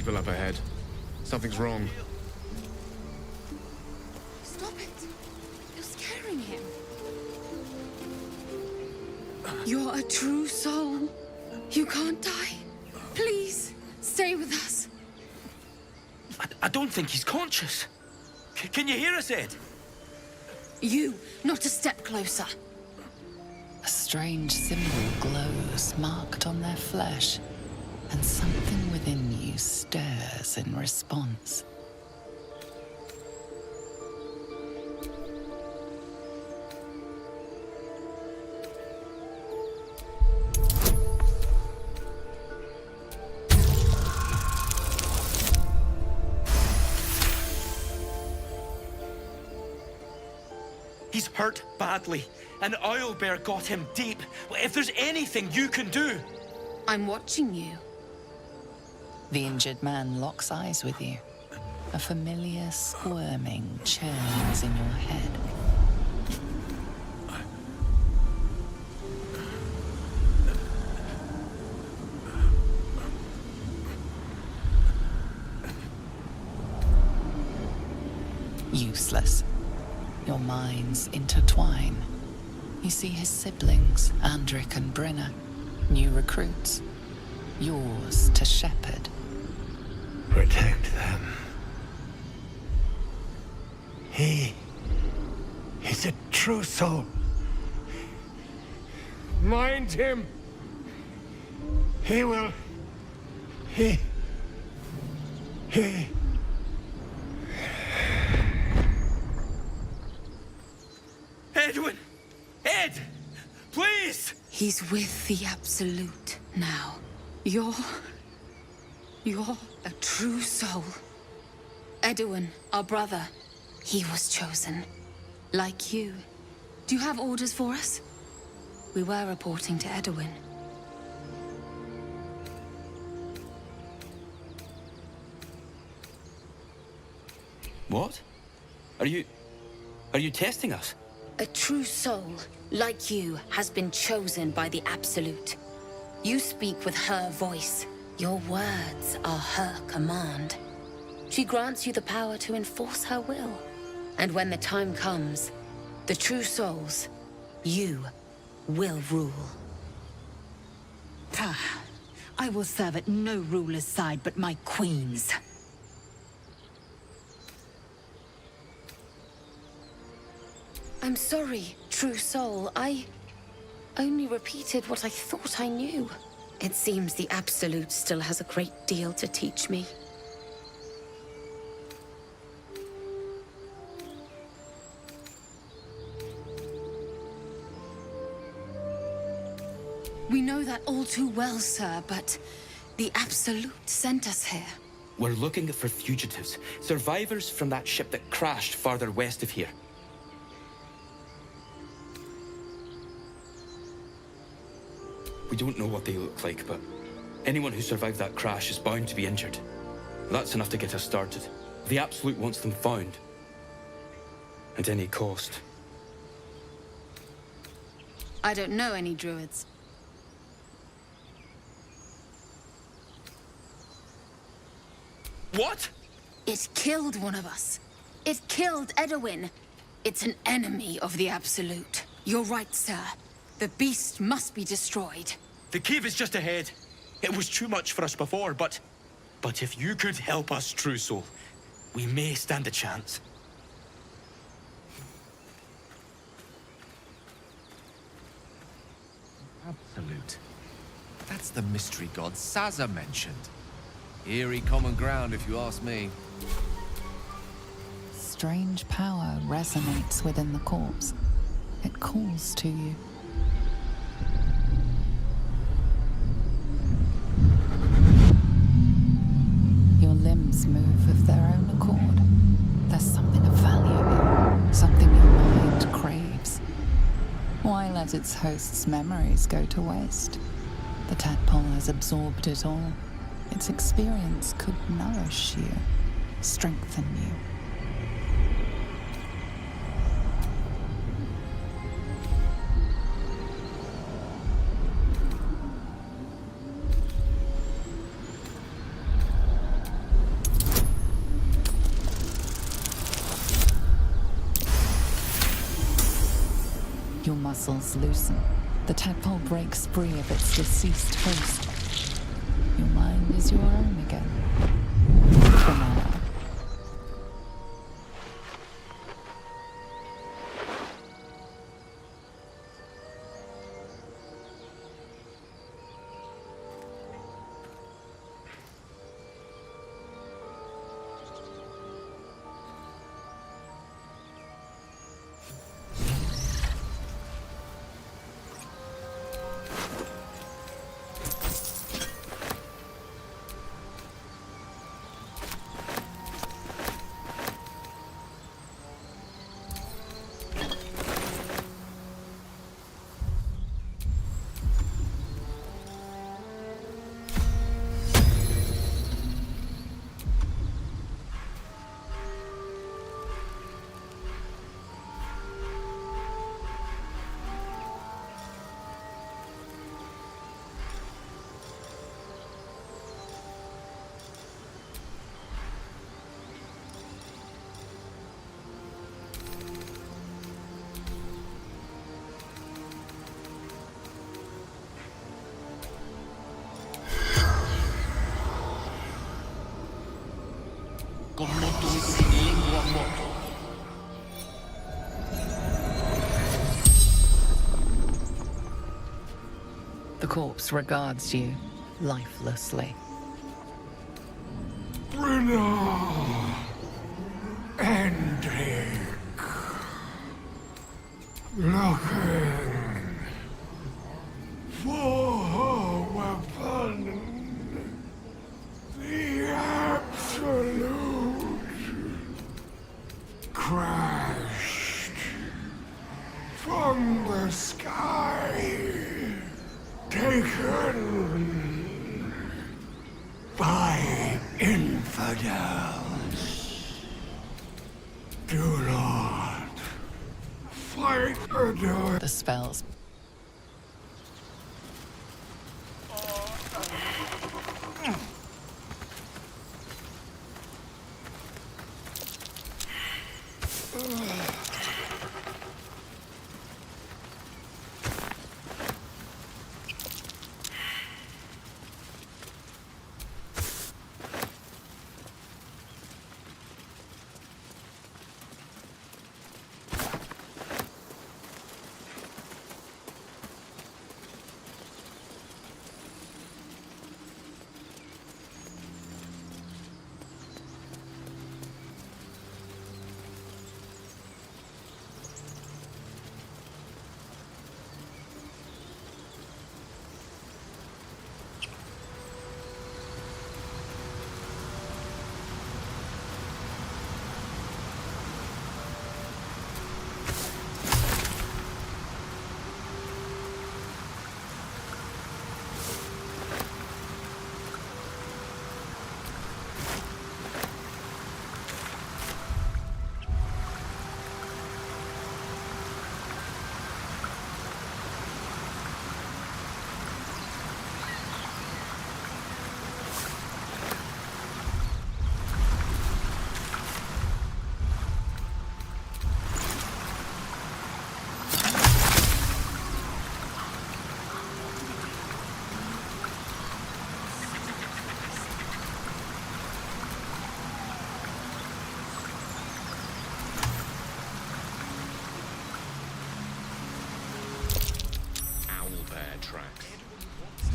people up ahead. Something's wrong. Stop it! You're scaring him. You're a true soul. You can't die. Please, stay with us. I don't think he's conscious. Can you hear us, Ed? You, not a step closer. A strange symbol glows marked on their flesh, and something within you stirs in response. He's hurt badly. An owlbear got him deep. If there's anything you can do... I'm watching you. The injured man locks eyes with you. A familiar squirming churns in your head. Useless. Your minds intertwine. You see his siblings, Andric and Brynna, new recruits, yours to shepherd. Protect them. He's a true soul. Mind him. He will... He... Edwin! Ed! Please! He's with the Absolute now. You're a true soul. Edwin, our brother, he was chosen. Like you. Do you have orders for us? We were reporting to Edwin. What? Are you testing us? A true soul, like you, has been chosen by the Absolute. You speak with her voice. Your words are her command. She grants you the power to enforce her will. And when the time comes, the true souls, you will rule. I will serve at no ruler's side but my queen's. I'm sorry, true soul. I only repeated what I thought I knew. It seems the Absolute still has a great deal to teach me. We know that all too well, sir, but the Absolute sent us here. We're looking for fugitives, survivors from that ship that crashed farther west of here. We don't know what they look like, but anyone who survived that crash is bound to be injured. That's enough to get us started. The Absolute wants them found. At any cost. I don't know any druids. What? It killed one of us. It killed Edwin. It's an enemy of the Absolute. You're right, sir. The beast must be destroyed. The cave is just ahead. It was too much for us before, but if you could help us, True Soul, we may stand a chance. Absolute. That's the mystery god Sazza mentioned. Eerie common ground, if you ask me. Strange power resonates within the corpse. It calls to you. Your limbs move of their own accord. There's something of value in, something your mind craves. Why let its host's memories go to waste? The tadpole has absorbed it all. Its experience could nourish you, strengthen you. Your muscles loosen. The tadpole breaks free of its deceased host. Your mind is your own again. For now. The corpse regards you lifelessly. Ending. Looking for her weapon. The absolute crashed from the sky. Taken by infidels. Do not fight the door. The spells.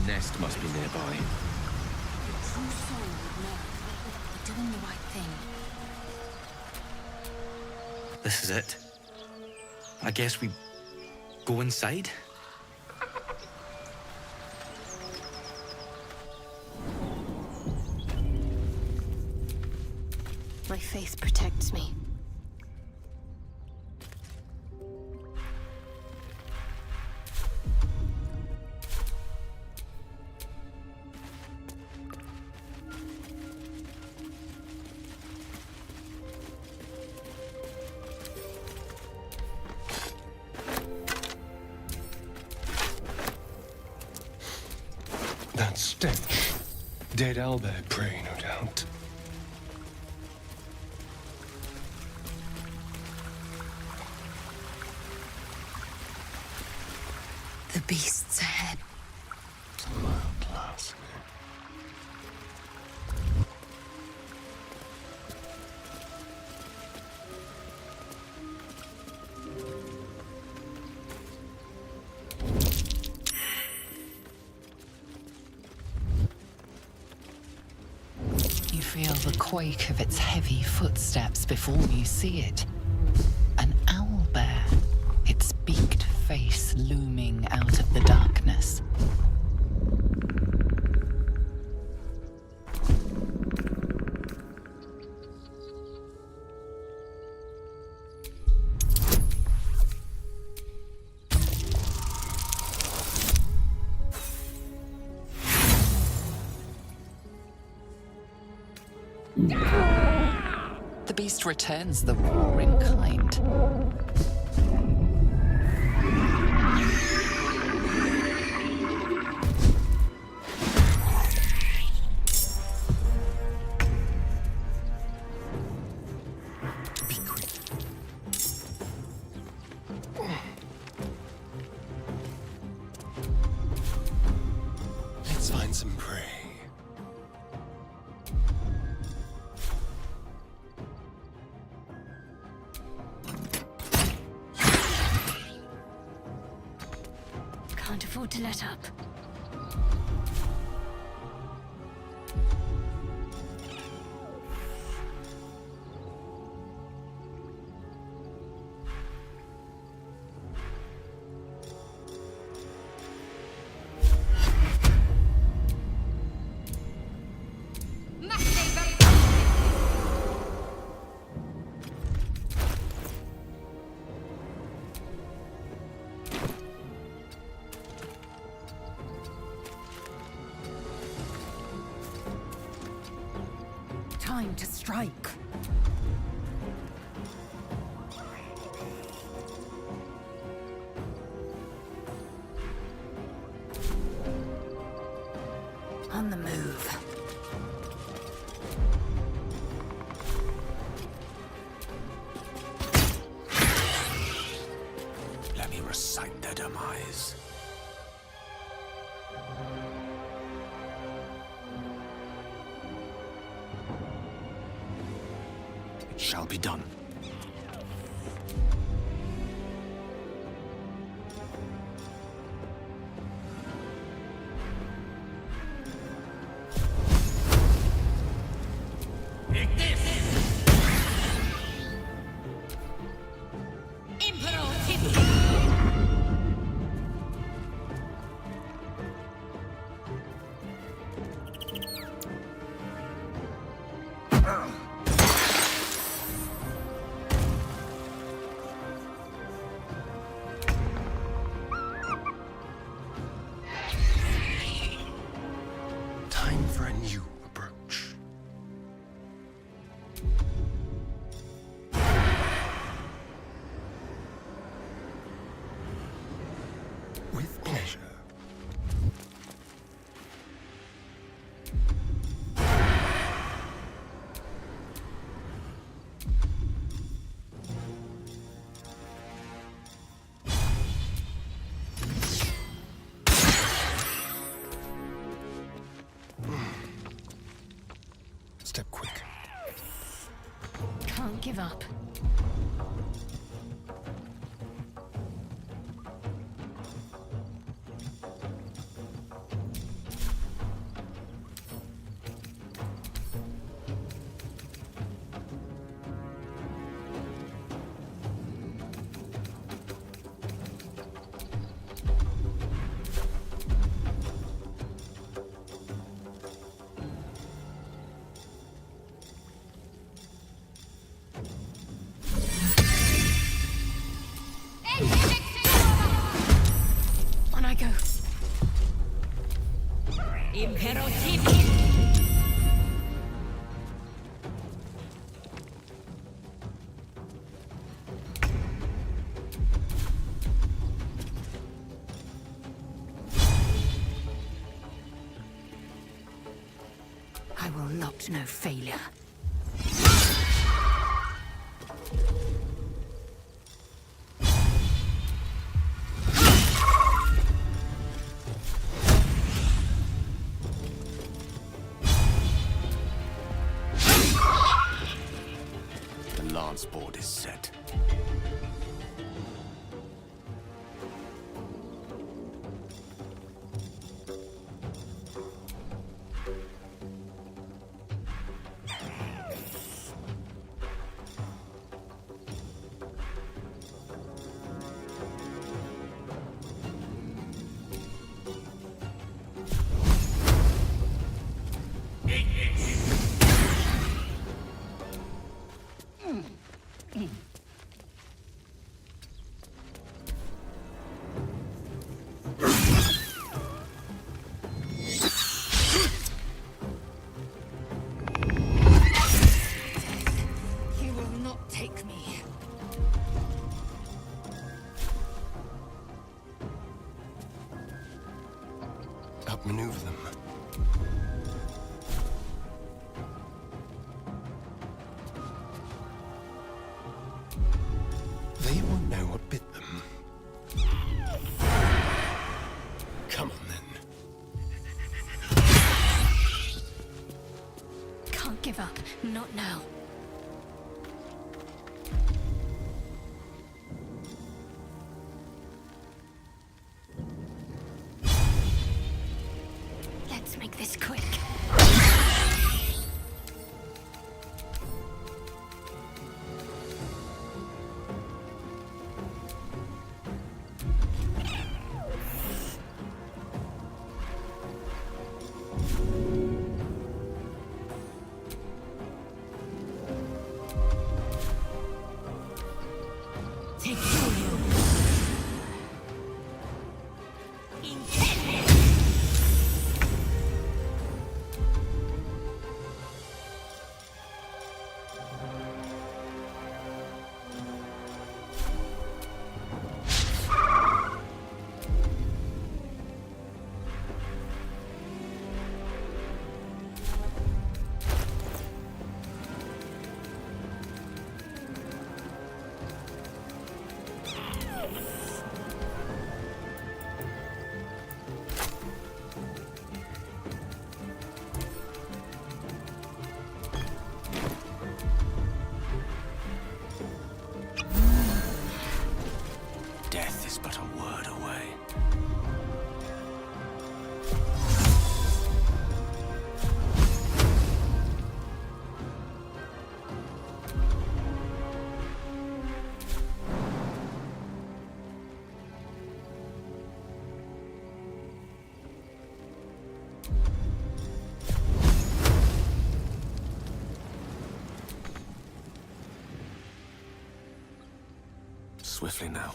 Nest must be nearby. Your true soul would know we're doing the right thing. This is it. I guess we go inside? My faith protects me. That stench. Dead owlbear prey, no doubt. beasts ahead. Classic. You feel the quake of its heavy footsteps before you see it. An owlbear, its beaked face looming out of the darkness. The beast returns the roar in kind. Be quick. Let's find some prey. Can't afford to let up. Time to strike. On the move. Let me recite their demise. It shall be done. Time for a new approach. With pleasure. Step quick. Can't give up. On I go. I will not know failure. lance board is set. He will not take me. Outmaneuver them. They won't know what bit them. Come on, then. Can't give up. Not now. Let's make this quick. Death is but a word away. Swiftly now.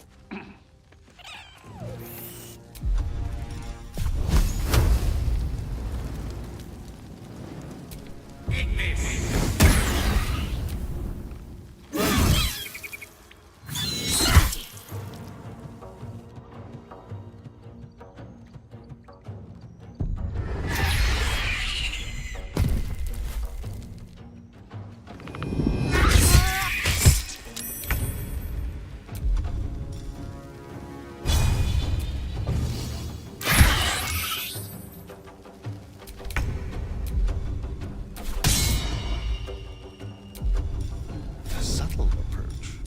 A subtle approach.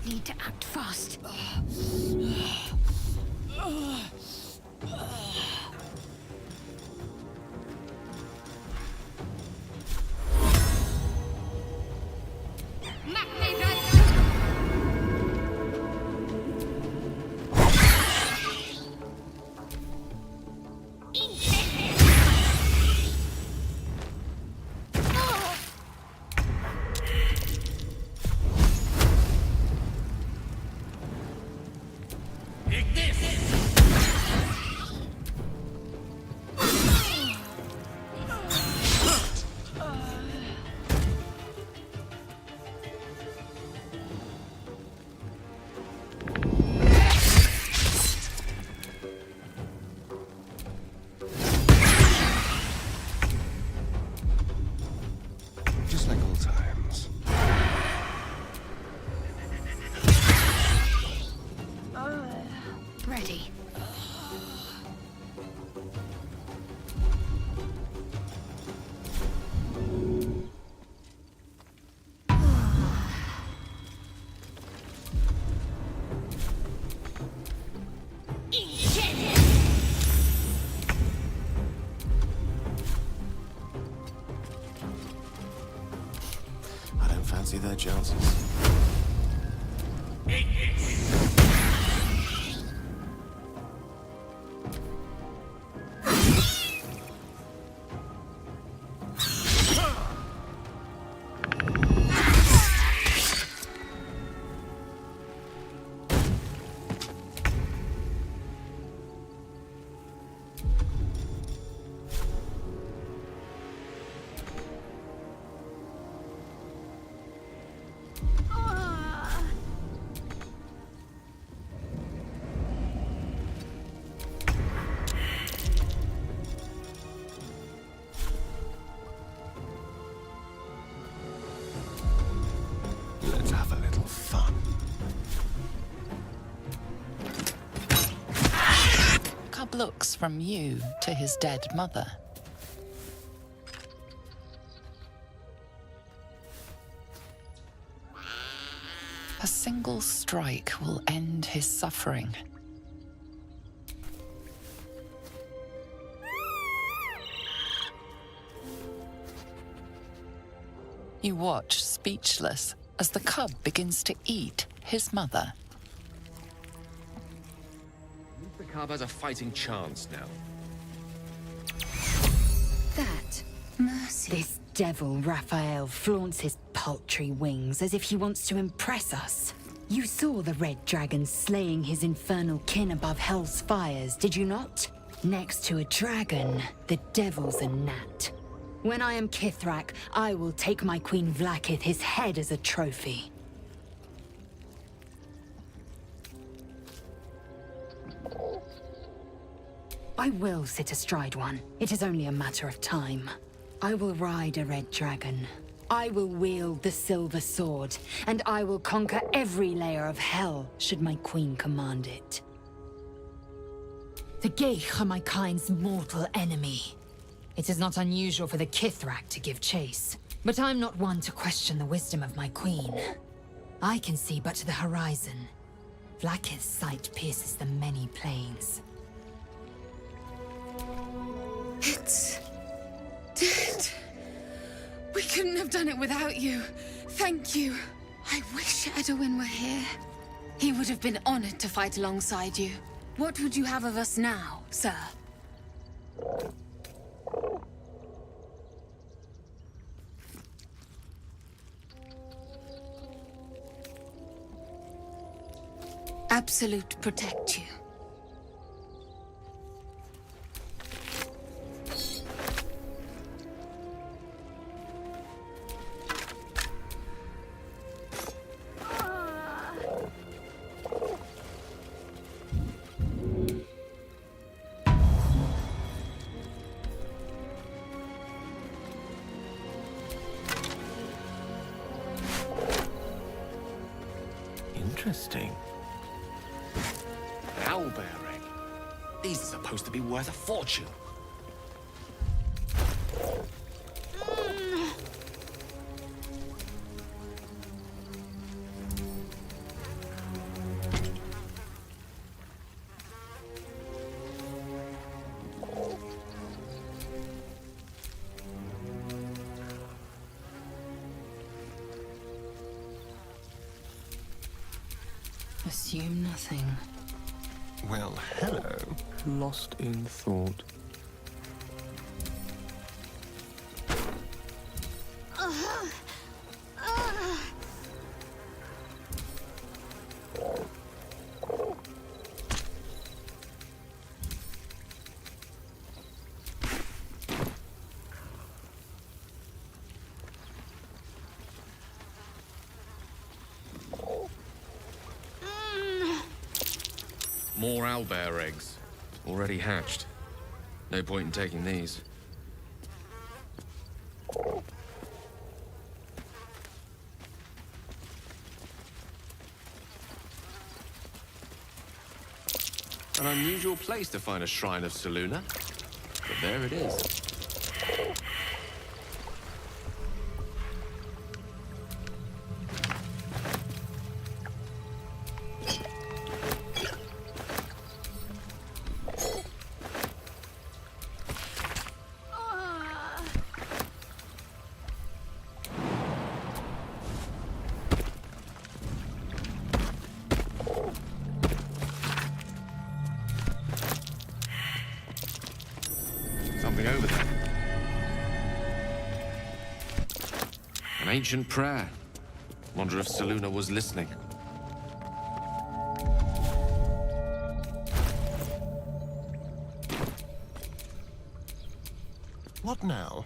Need to act fast. Fancy their chances. Let's have a little fun. Cub looks from you to his dead mother. A single strike will end his suffering. You watch, speechless, as the cub begins to eat his mother. The cub has a fighting chance now. That Mercy. This devil Raphael flaunts his paltry wings as if he wants to impress us. You saw the red dragon slaying his infernal kin above hell's fires, did you not? Next to a dragon, the devil's a gnat. When I am Kithrak, I will take my Queen Vlaakith his head as a trophy. I will sit astride one. It is only a matter of time. I will ride a red dragon. I will wield the silver sword, and I will conquer every layer of hell, should my queen command it. The Geich are my kind's mortal enemy. It is not unusual for the Kithrak to give chase, but I'm not one to question the wisdom of my queen. I can see but to the horizon. Vlaakith's sight pierces the many plains. It's dead. We couldn't have done it without you. Thank you. I wish Edwin were here. He would have been honored to fight alongside you. What would you have of us now, sir? Absolute protect you. Interesting. Owlbear egg. These are supposed to be worth a fortune. Assume nothing. Well, hello. Lost in thought. More owlbear eggs. Already hatched. No point in taking these. An unusual place to find a shrine of Selûne, but there it is. something over there. An ancient prayer. Wonder if Selûne was listening. What now?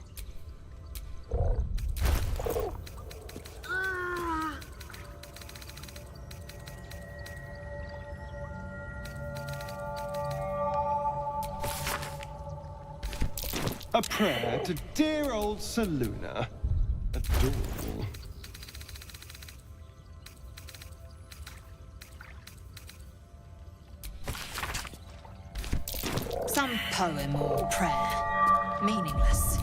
A prayer to dear old Selûne. Adorable. Some poem or prayer. Meaningless.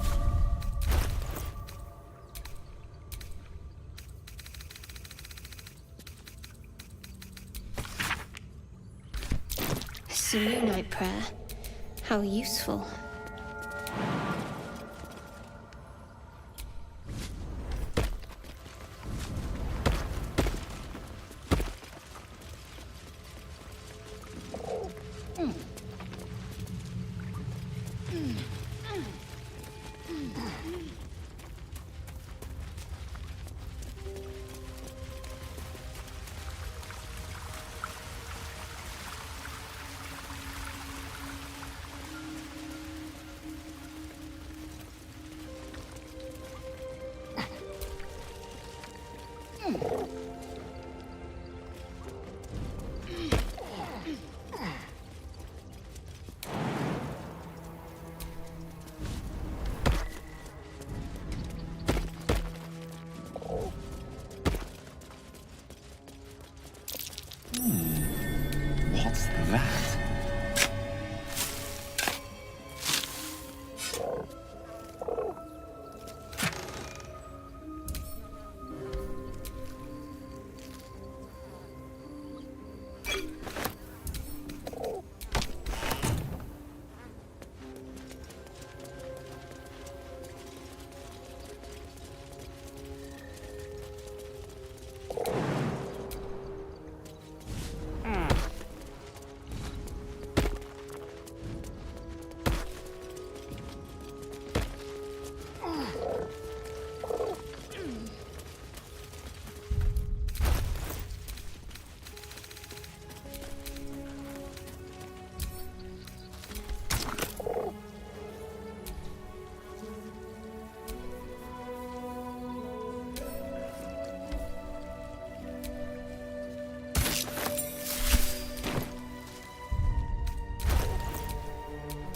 Selûnite prayer. How useful. What's that?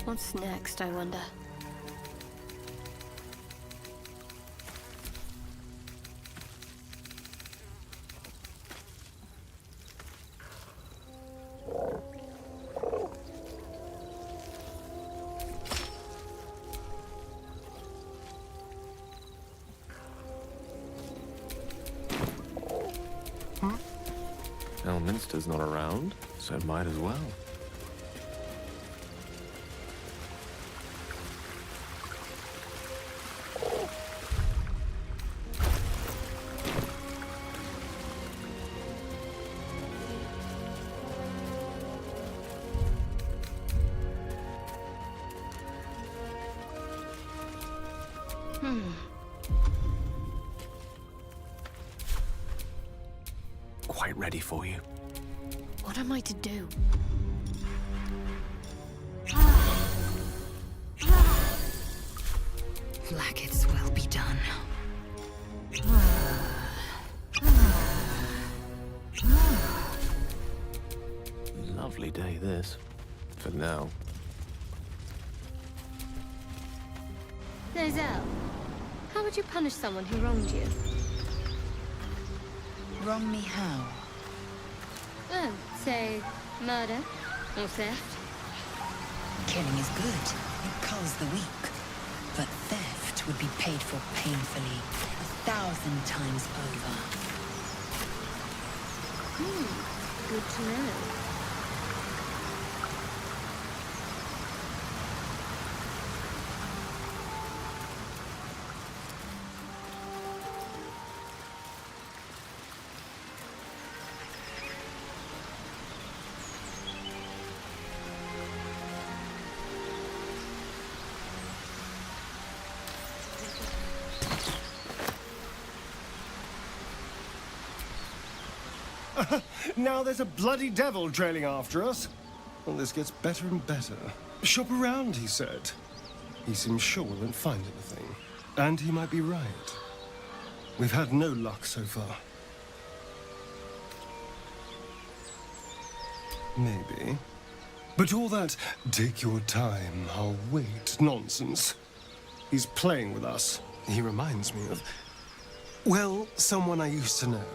What's next, I wonder? Elminster's not around, so might as well. Quite ready for you. What am I to do? Like it's well be done. Lovely day, this. For now. Nozel, how would you punish someone who wronged you? Wrong me how? Oh, say, murder or theft? Killing is good. It culls the weak. But theft would be paid for painfully, 1,000 times over. Good to know. Now there's a bloody devil trailing after us. Well, this gets better and better. Shop around, he said. He seems sure we won't find anything. And he might be right. We've had no luck so far. Maybe. But all that, take your time, I'll wait nonsense. He's playing with us. He reminds me of, well, someone I used to know.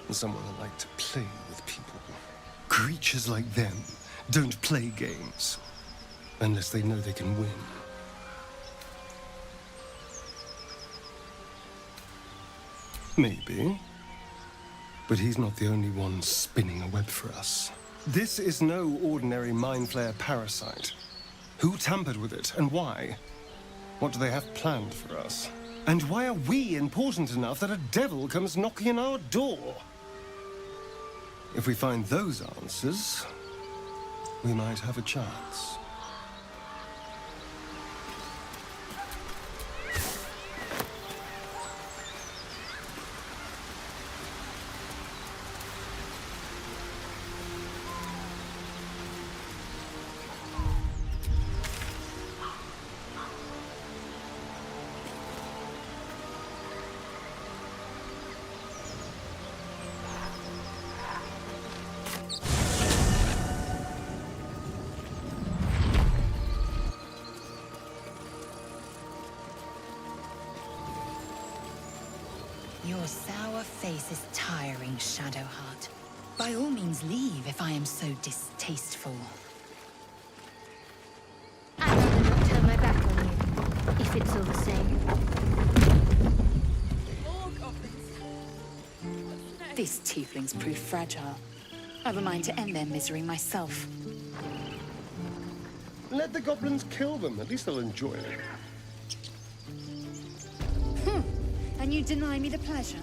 Someone that liked to play with people. Creatures like them don't play games unless they know they can win. Maybe. But he's not the only one spinning a web for us. This is no ordinary mind flayer parasite. Who tampered with it, and why? What do they have planned for us? And why are we important enough that a devil comes knocking on our door? If we find those answers, we might have a chance. Your sour face is tiring, Shadowheart. By all means leave if I am so distasteful. I'd rather not turn my back on you, if it's all the same. These tieflings prove fragile. I've a mind to end their misery myself. Let the goblins kill them. At least they'll enjoy it. And you deny me the pleasure?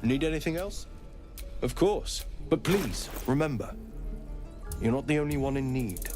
Need anything else? Of course. But please, remember, you're not the only one in need.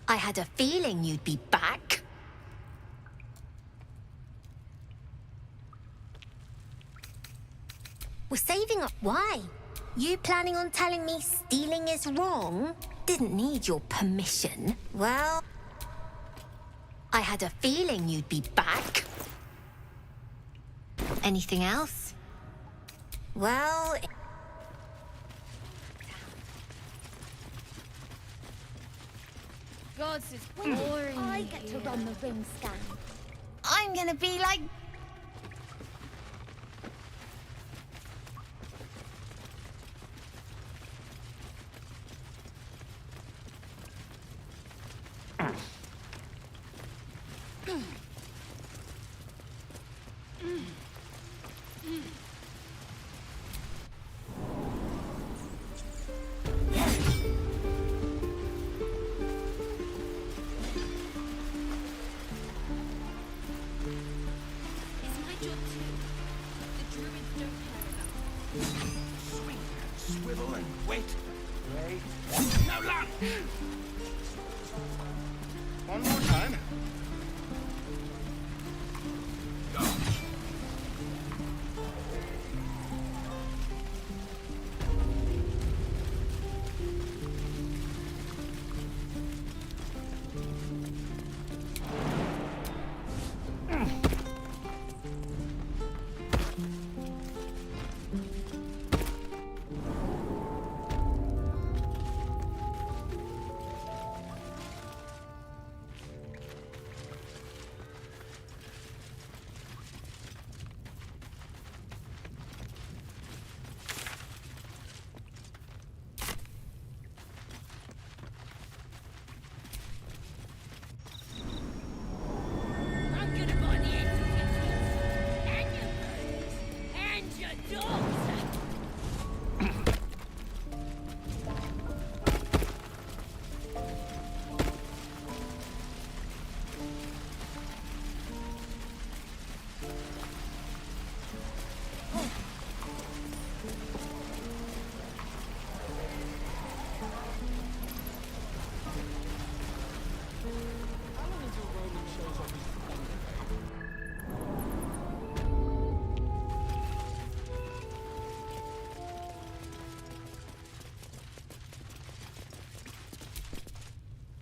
I had a feeling you'd be back. We're saving up. Why? You planning on telling me stealing is wrong? Didn't need your permission. Well, I had a feeling you'd be back. Anything else? Well... Gods is boring. I get to run the ring scan. I'm gonna be like... Swivel and wait. Wait. Now land! One more time.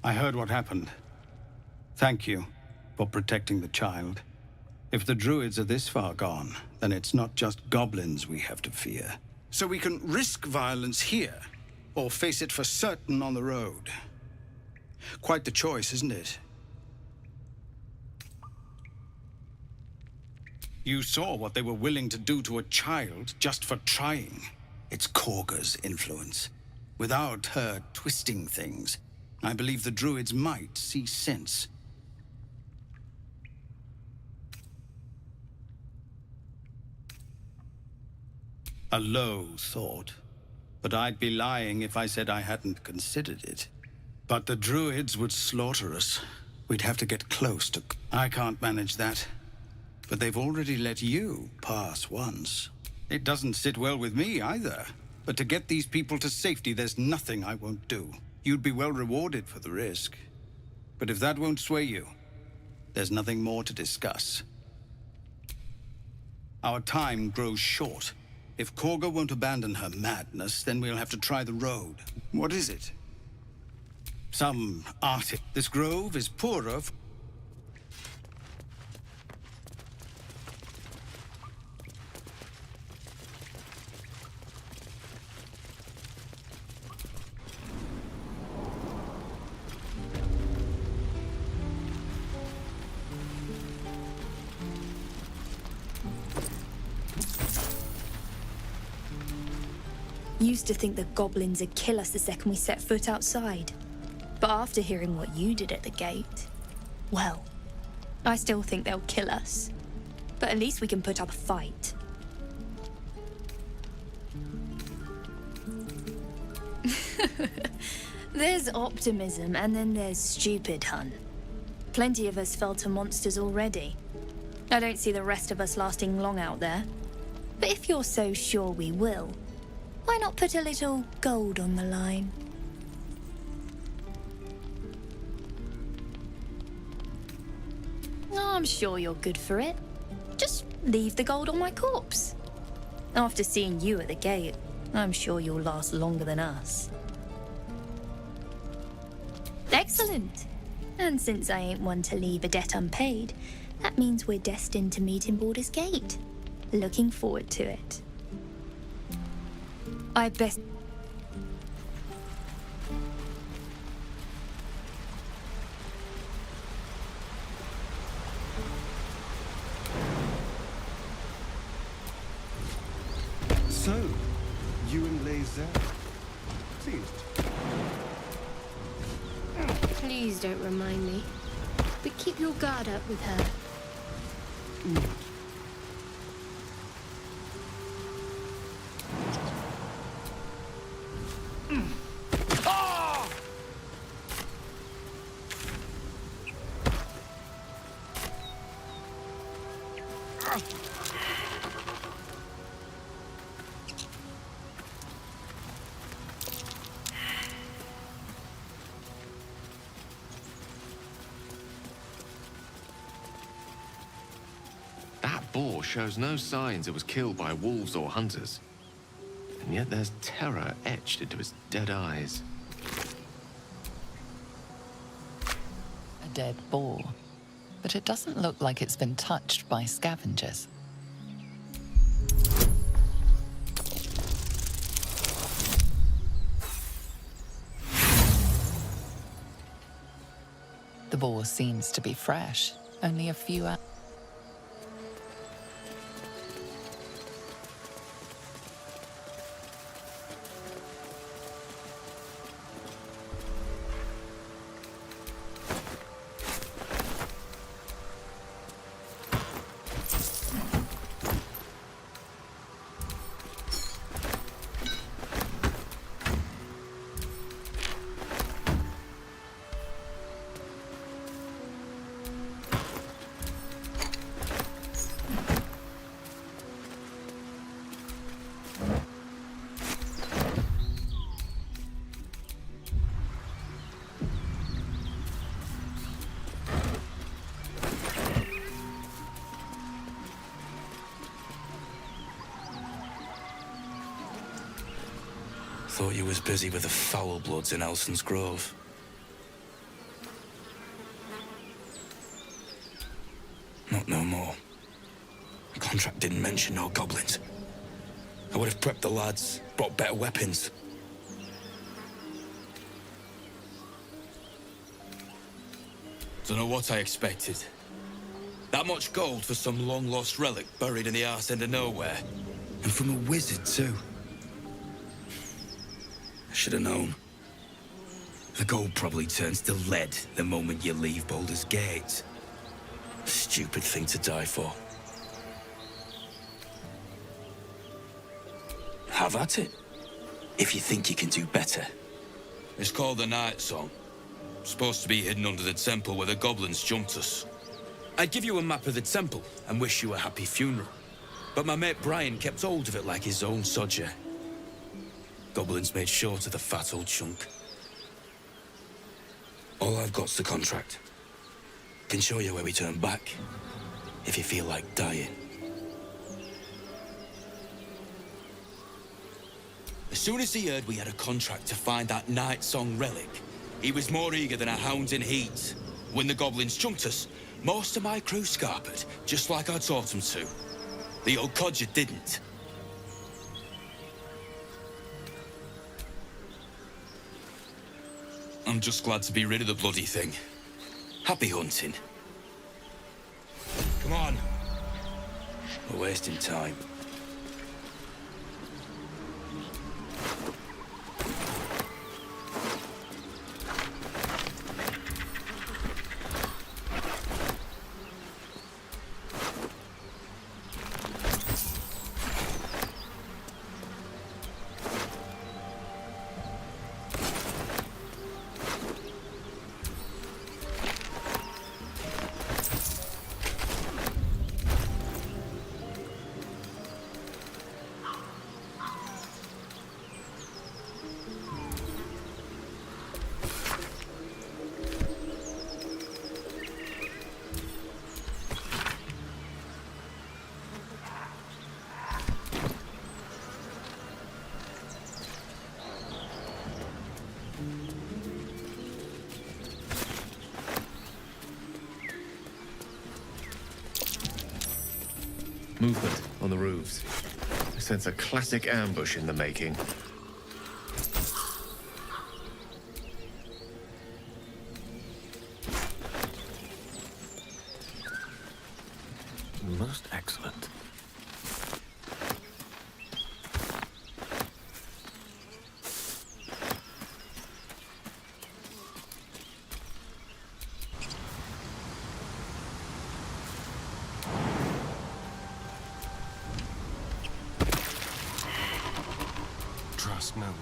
I heard what happened. Thank you for protecting the child. If the Druids are this far gone, then it's not just goblins we have to fear. So we can risk violence here, or face it for certain on the road. Quite the choice, isn't it? You saw what they were willing to do to a child just for trying. It's Korga's influence. Without her twisting things, I believe the Druids might see sense. A low thought. But I'd be lying if I said I hadn't considered it. But the Druids would slaughter us. We'd have to get close to... I can't manage that. But they've already let you pass once. It doesn't sit well with me either. But to get these people to safety, there's nothing I won't do. You'd be well rewarded for the risk. But if that won't sway you, there's nothing more to discuss. Our time grows short. If Korga won't abandon her madness, then we'll have to try the road. What is it? Some artist. This grove is poorer. Used to think the goblins would kill us the second we set foot outside. But after hearing what you did at the gate, well, I still think they'll kill us. But at least we can put up a fight. There's optimism, and then there's stupid, hun. Plenty of us fell to monsters already. I don't see the rest of us lasting long out there. But if you're so sure we will, why not put a little gold on the line? Oh, I'm sure you're good for it. Just leave the gold on my corpse. After seeing you at the gate, I'm sure you'll last longer than us. Excellent. And since I ain't one to leave a debt unpaid, that means we're destined to meet in Baldur's Gate. Looking forward to it. I best... So, you and Lae'zel. Pleased. Please don't remind me. But keep your guard up with her. That boar shows no signs it was killed by wolves or hunters. And yet there's terror etched into its dead eyes. A dead boar. But it doesn't look like it's been touched by scavengers. The boar seems to be fresh. Only a few hours. Thought you was busy with the foul bloods in Elson's Grove. Not no more. The contract didn't mention no goblins. I would have prepped the lads, brought better weapons. Don't know what I expected. That much gold for some long-lost relic buried in the arse end of nowhere. And from a wizard, too. I should have known. The gold probably turns to lead the moment you leave Baldur's Gate. Stupid thing to die for. Have at it. If you think you can do better. It's called the Night Song. Supposed to be hidden under the temple where the goblins jumped us. I'd give you a map of the temple and wish you a happy funeral. But my mate Brian kept hold of it like his own sodger. Goblins made short of the fat old chunk. All I've got's the contract. Can show you where we turn back, if you feel like dying. As soon as he heard we had a contract to find that Night Song relic, he was more eager than a hound in heat. When the goblins chunked us, most of my crew scarpered, just like I taught them to. The old codger didn't. I'm just glad to be rid of the bloody thing. Happy hunting. Come on. We're wasting time. Movement on the roofs. I sense a classic ambush in the making. Most excellent. Trust no one.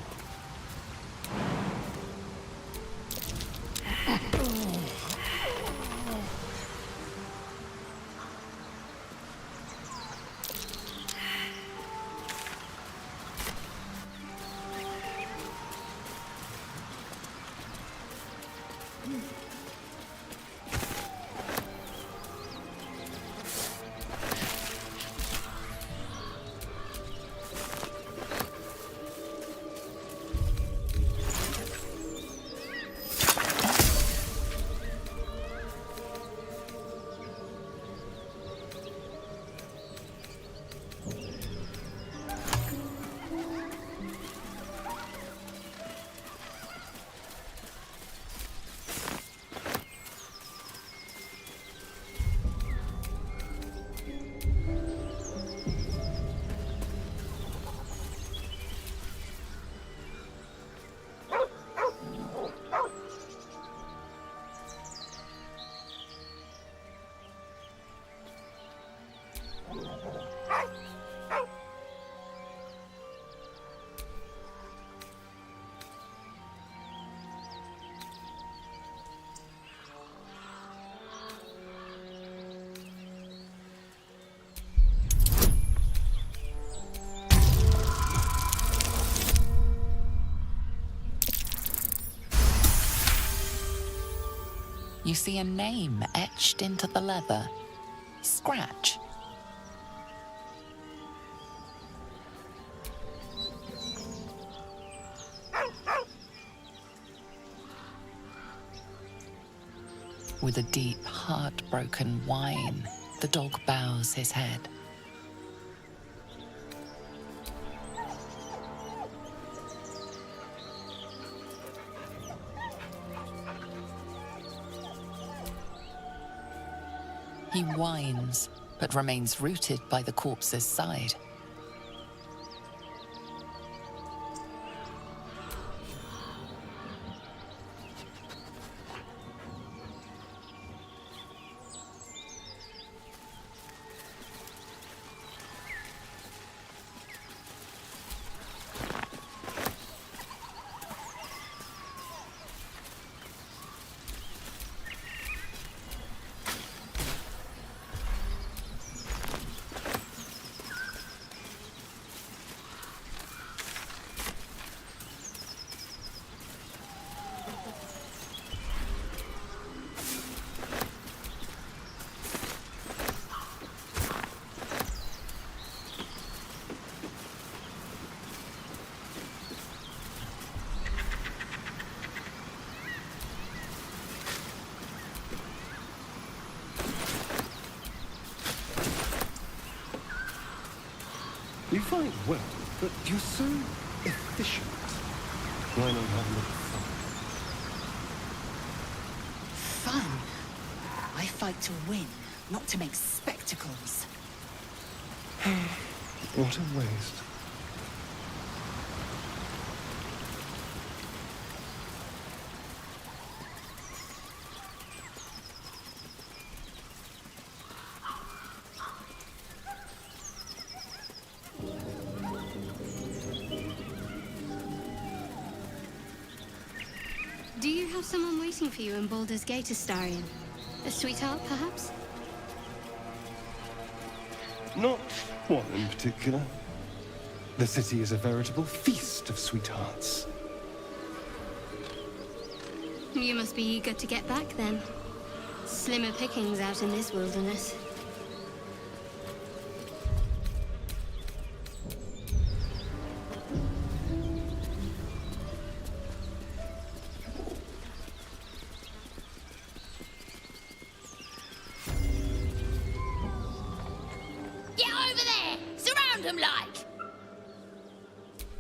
You see a name etched into the leather. Scratch. With a deep, heartbroken whine, The dog bows his head. He whines, but remains rooted by the corpse's side. You fight well, but you're so efficient. Why not have a little fun? Fun? I fight to win, not to make spectacles. What a waste. Do you have someone waiting for you in Baldur's Gate, Astarion? A sweetheart, perhaps? Not one in particular. The city is a veritable feast of sweethearts. You must be eager to get back, then. Slimmer pickings out in this wilderness.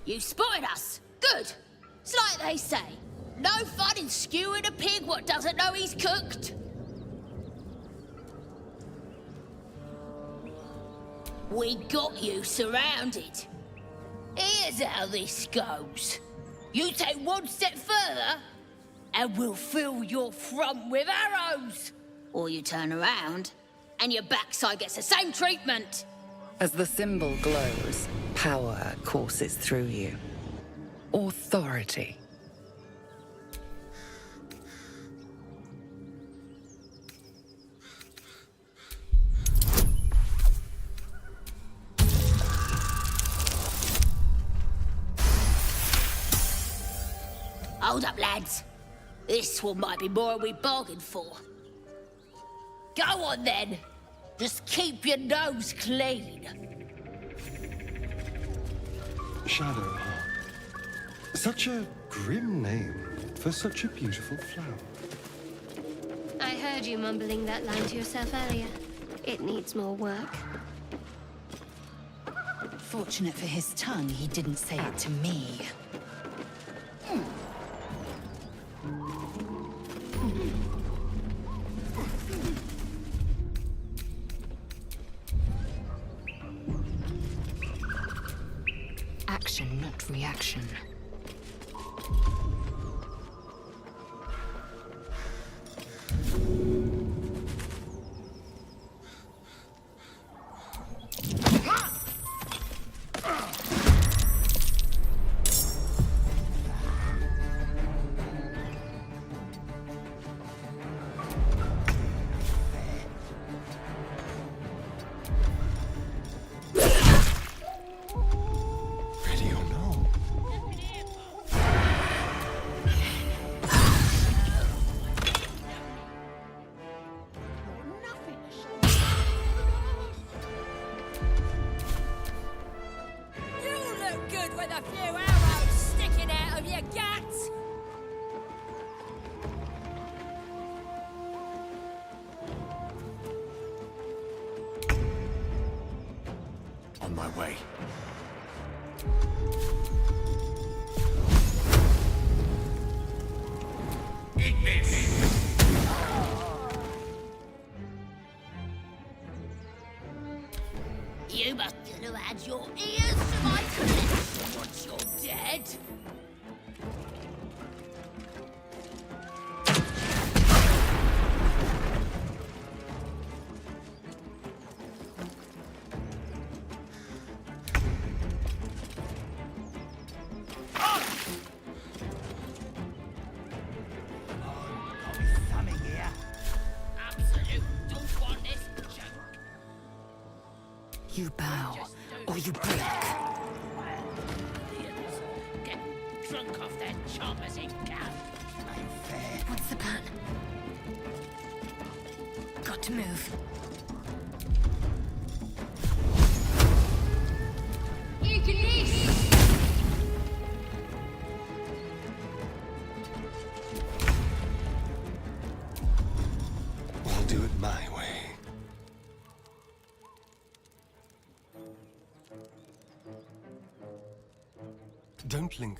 You spotted us. Good. It's like they say. No fun in skewing a pig what doesn't know he's cooked. We got you surrounded. Here's how this goes. You take one step further, and we'll fill your front with arrows. Or you turn around, and your backside gets the same treatment. As the symbol glows, power courses through you. Authority. Hold up, lads. This one might be more than we bargained for. Go on, then. Just keep your nose clean. Shadowheart. Such a grim name for such a beautiful flower. I heard you mumbling that line to yourself earlier. It needs more work. Fortunate for his tongue, he didn't say it to me. Action, not reaction. way. Eat this! You must have had your ears to my collection once you're dead. You bow, or you break. Get drunk off their choppers in camp. What's the plan? Got to move. We'll do it my way. Don't linger.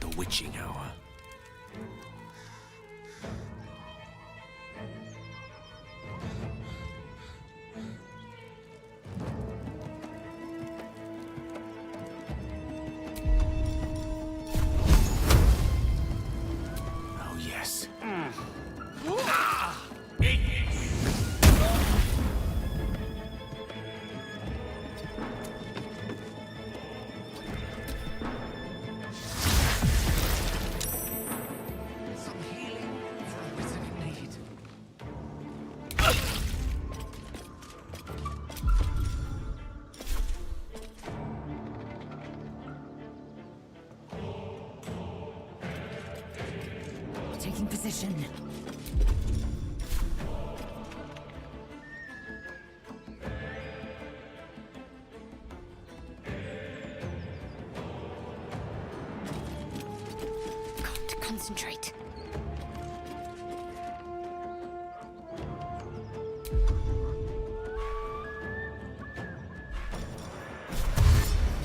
The witching hour. Oh, yes. Some healing for a wizard in need. Taking position. Got to concentrate.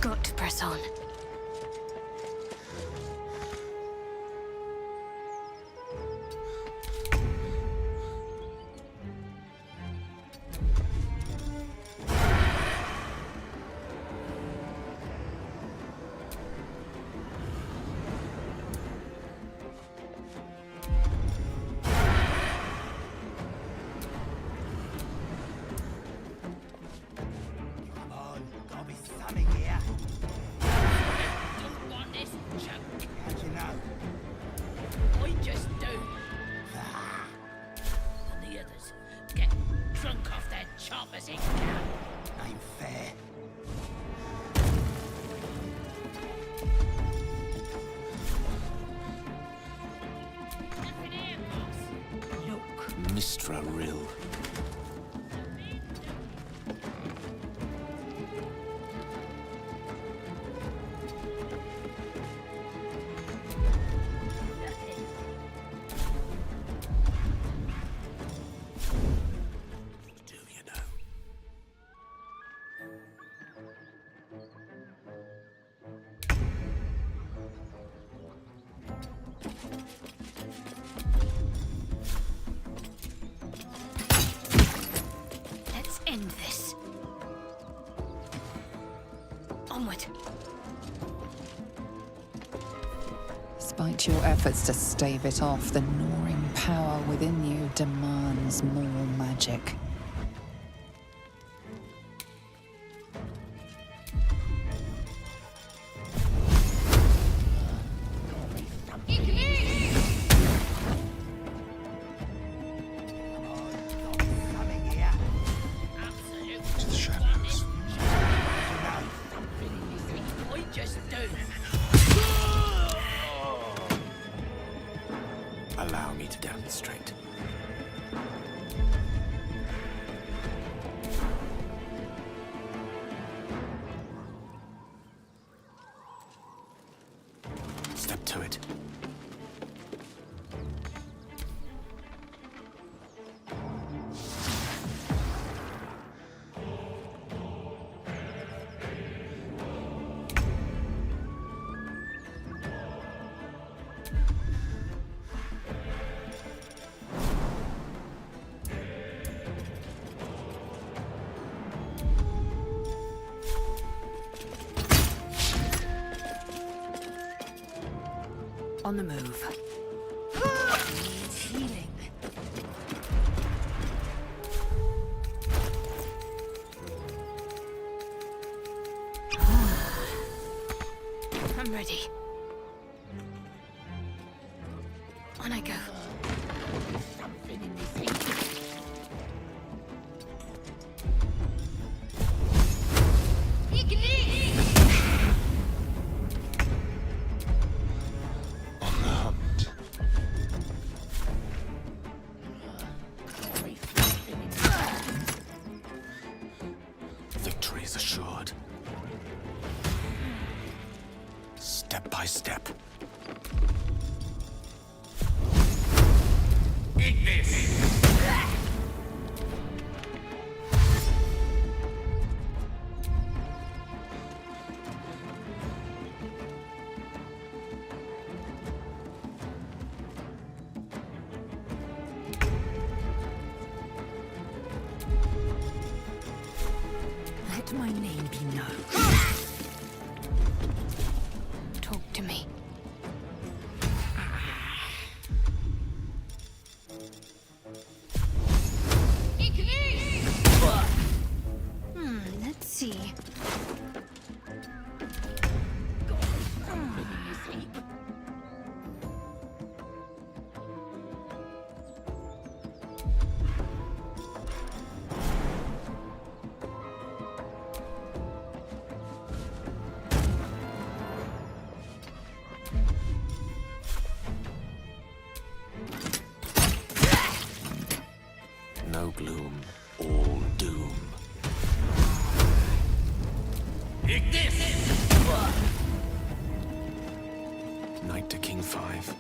Got to press on. Come on, gotta be something here. Don't want this junk. How'd you know? I just do. And the others get drunk off their choppers in camp. Ain't fair. Nothing here, boss. Look, Mistra Rill. Do you know? Let's end this. Onward. Despite your efforts to stave it off, the gnawing power within you demands more magic. Something here. Absolute. To the shadows. I just do. Allow me to demonstrate. Step to it. On the move. Needs healing. I'm ready. On I go. Something in this Victory is assured. Step by step. Eat this! Let my name be known. Talk to me. Let's see. No gloom, all doom. Take this! Knight to King 5.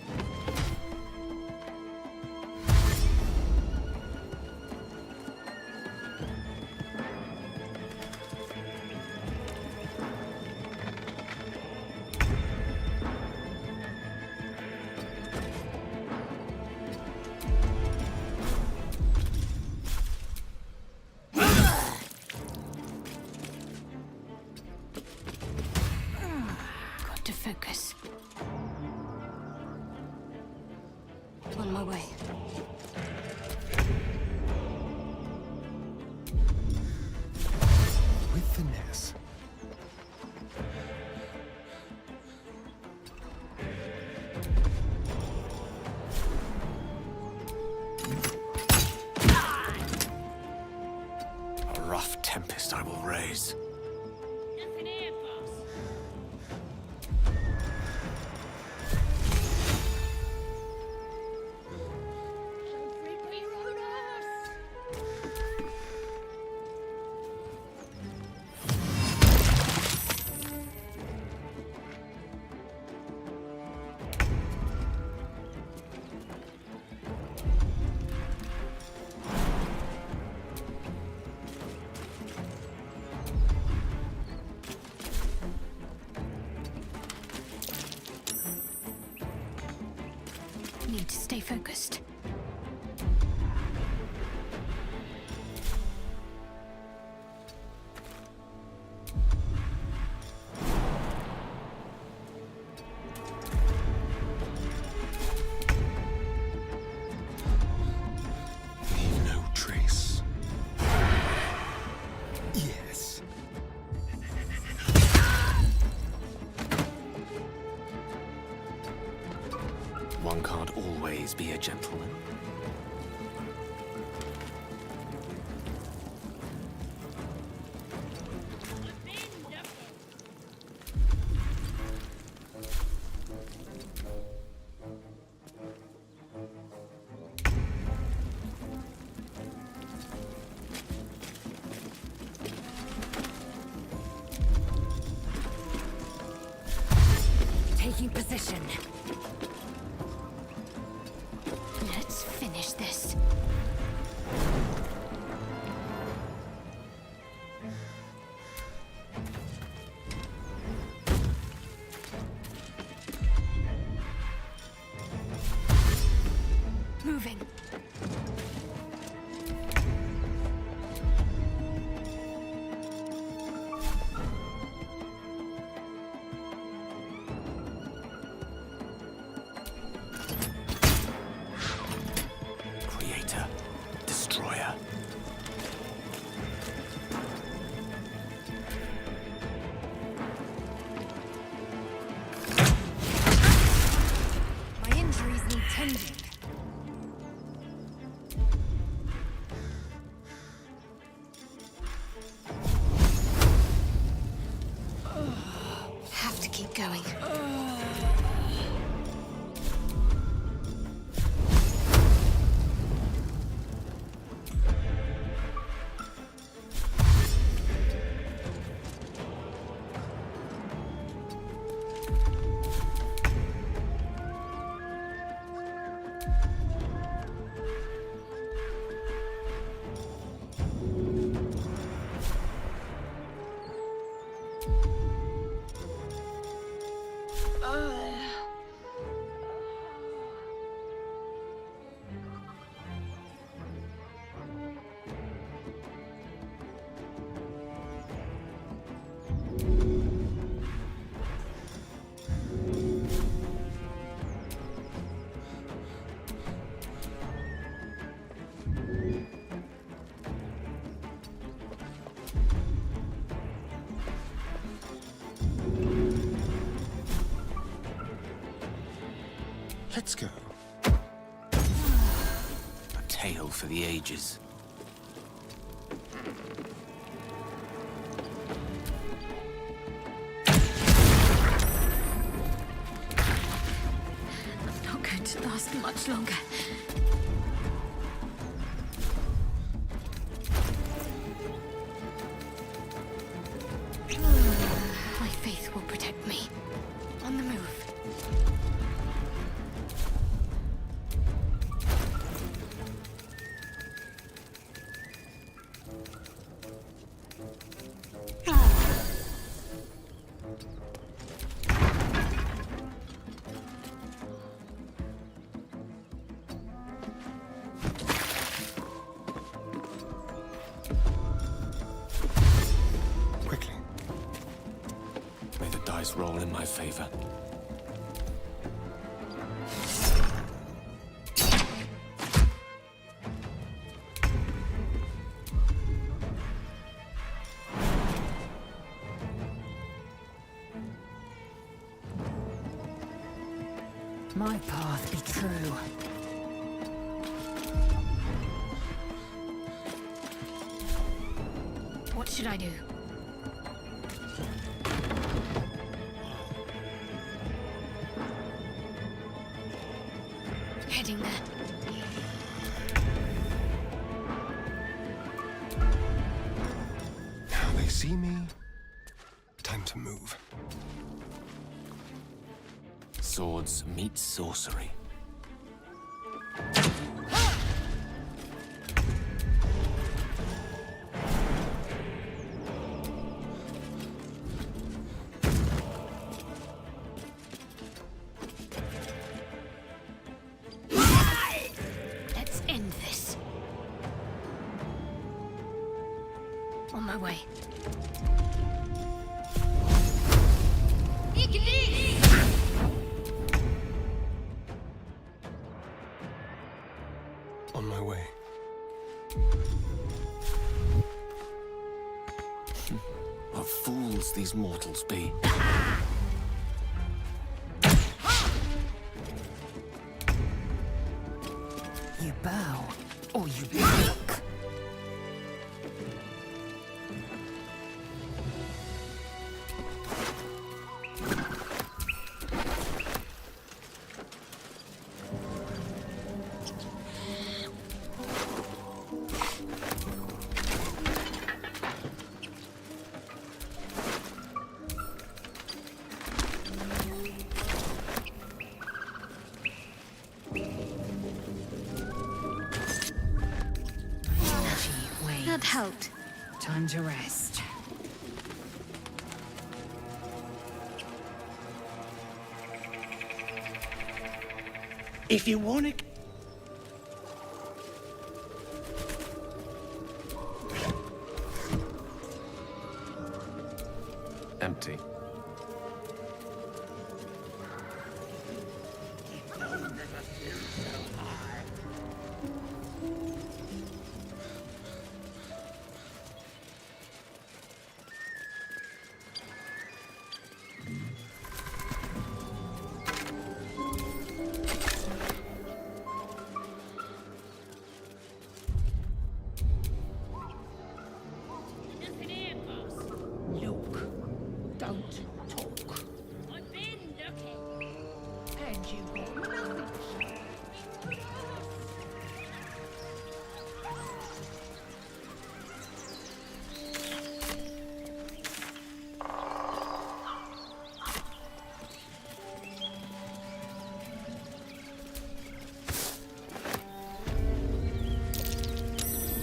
Got to focus. On my way. With finesse. A rough tempest I will raise. Need to stay focused. Leave no trace. Yes. One can't always be a gentleman. Taking position. Let's finish this. Moving. Creator, destroyer. My injuries need tending. Have to keep going. Let's go. A tale for the ages. I'm not going to last much longer. My faith will protect me. On the move. Quickly. May the dice roll in my favor. My path be true. What should I do? Heading there. Now they see me. Time to move. Swords meet sorcery. Let's end this. On my way. On my way. What fools these mortals be. You bow, or you break. out. Time to rest. If you want to... Empty.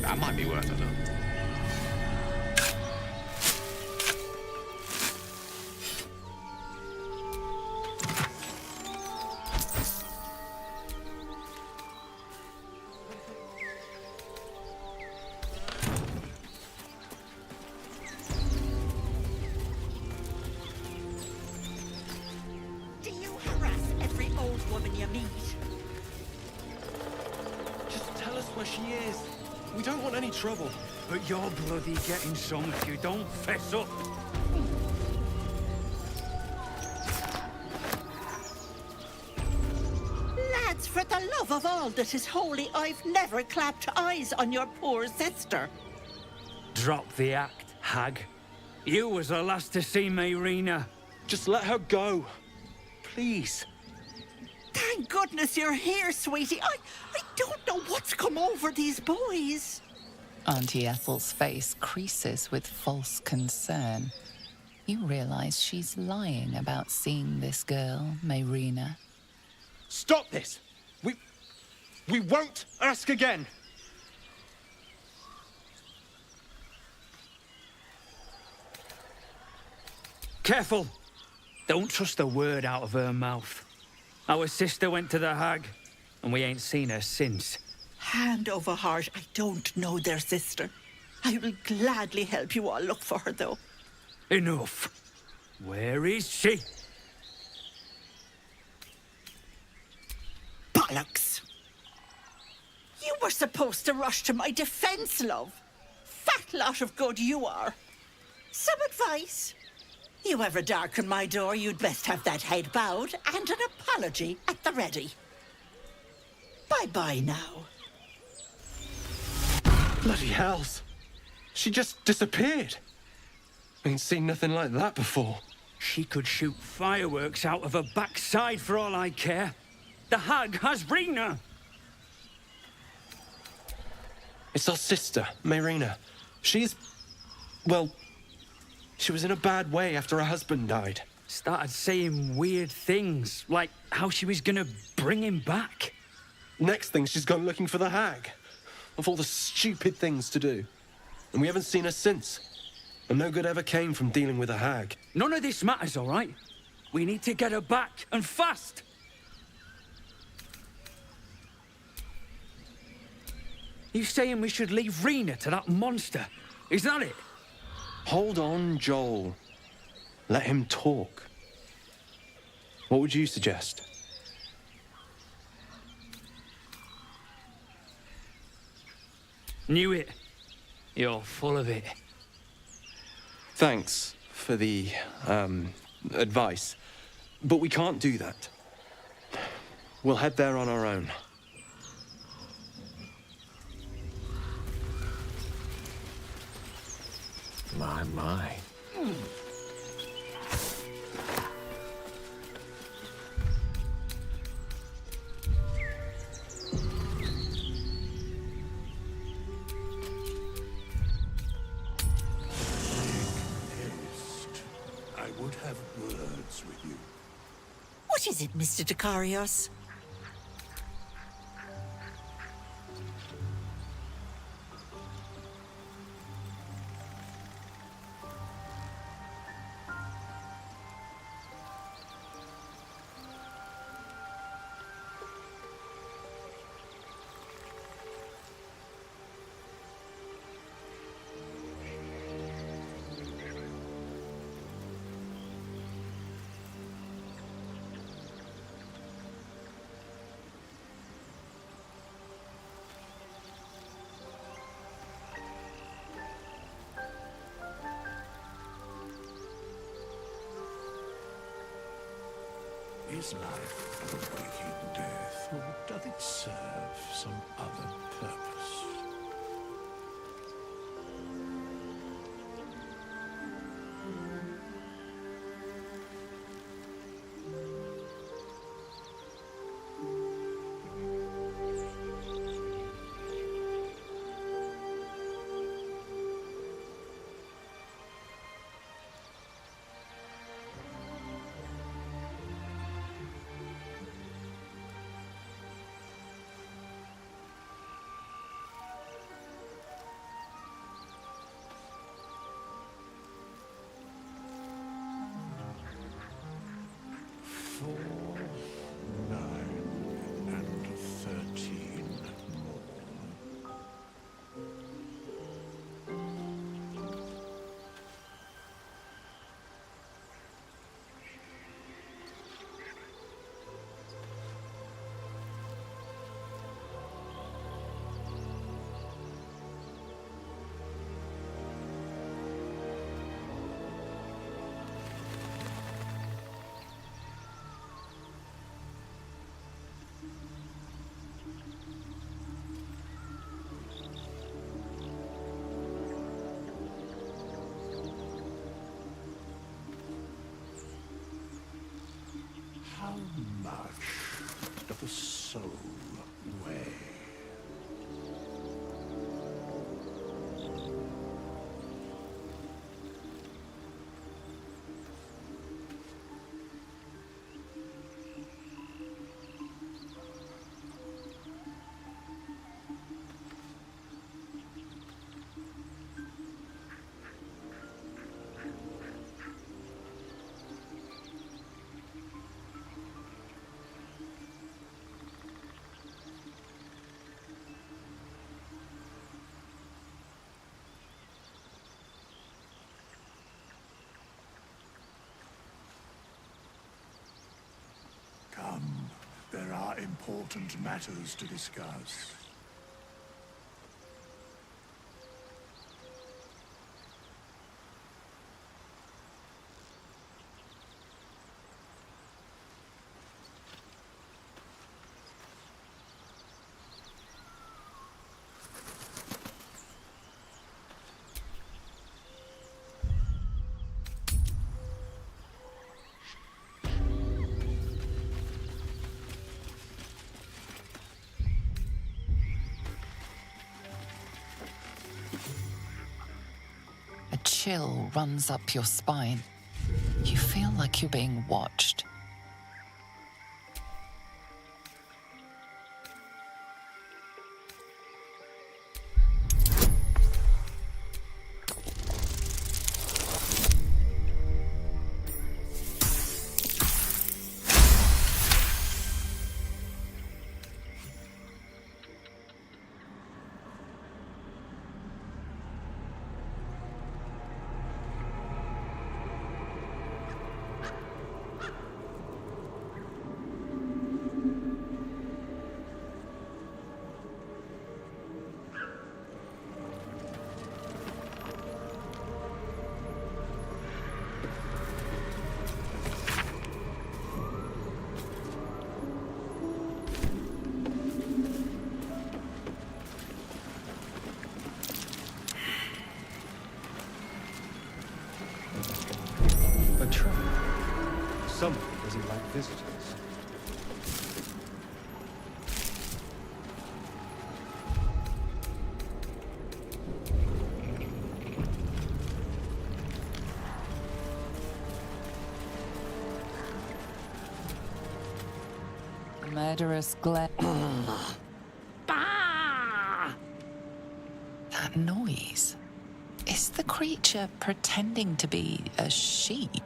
That might be worth a look. Do you harass every old woman you meet? Just tell us where she is. We don't want any trouble. But you're bloody getting some if you don't fess up. Lads, for the love of all that is holy, I've never clapped eyes on your poor sister. Drop the act, hag. You was the last to see Mayrina. Just let her go. Please. Thank goodness you're here, sweetie. I don't know what's come over these boys. Auntie Ethel's face creases with false concern. You realize she's lying about seeing this girl, Mayrina. Stop this! We won't ask again! Careful! Don't trust a word out of her mouth. Our sister went to the hag, and we ain't seen her since. Hand over heart, I don't know their sister. I will gladly help you all look for her, though. Enough. Where is she? Bollocks! You were supposed to rush to my defense, love. Fat lot of good you are. Some advice? You ever darken my door, you'd best have that head bowed and an apology at the ready. Bye-bye now. Bloody hells. She just disappeared. Ain't seen nothing like that before. She could shoot fireworks out of her backside for all I care. The hag has Rena. It's our sister, Mayrina. She's... well... she was in a bad way after her husband died. Started saying weird things, like how she was gonna bring him back. Next thing, she's gone looking for the hag. Of all the stupid things to do. And we haven't seen her since. And no good ever came from dealing with a hag. None of this matters, all right? We need to get her back, and fast! You saying we should leave Rena to that monster? Is that it? Hold on, Joel. Let him talk. What would you suggest? Knew it. You're full of it. Thanks for the, advice. But we can't do that. We'll head there on our own. My. I would have words with you. What is it, Mr. Dekarios? Is life a waking death, or doth it serve some other purpose? How much doth the soul weigh? Come, there are important matters to discuss. A chill runs up your spine. You feel like you're being watched. A trap. Someone doesn't like visitors. Murderous glare. That noise. Is the creature pretending to be a sheep?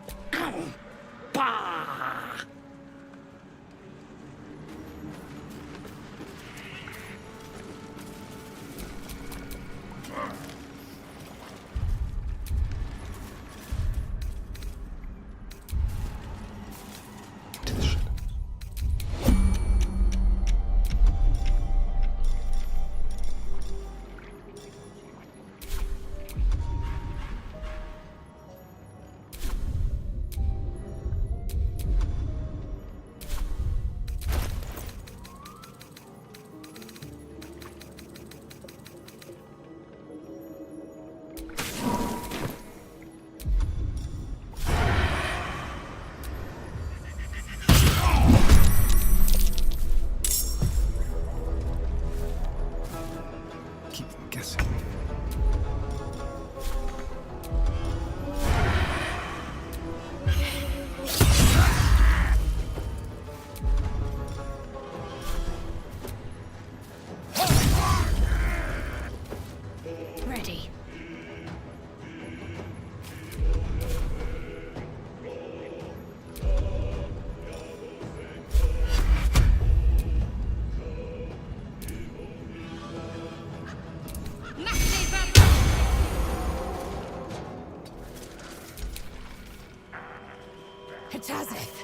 Tazeth!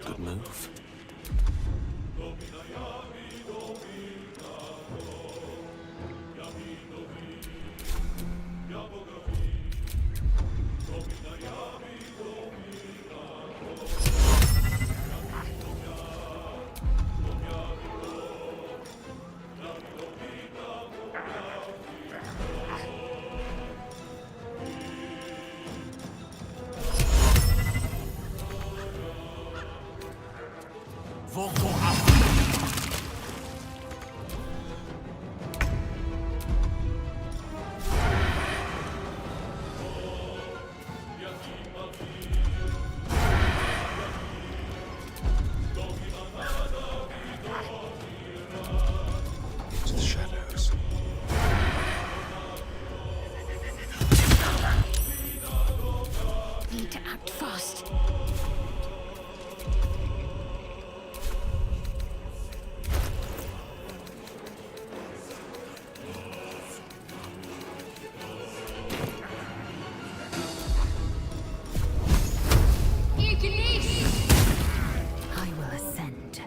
Good move. Into the shadows. Need to act fast. I will ascend.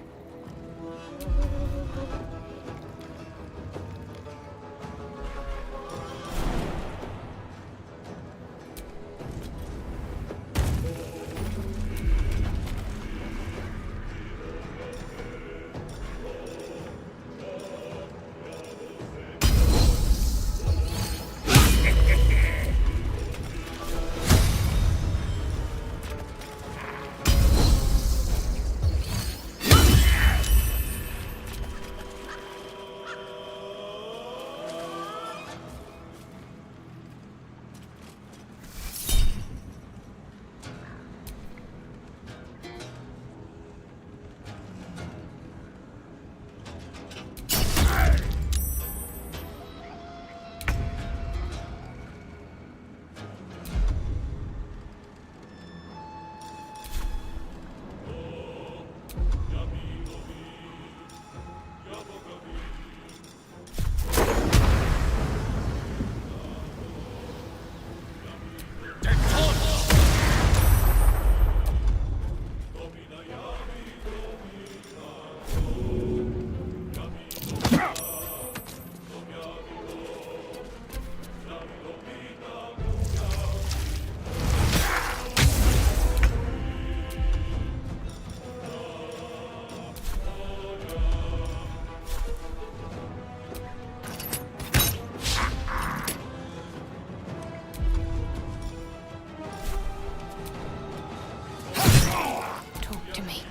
Talk to me.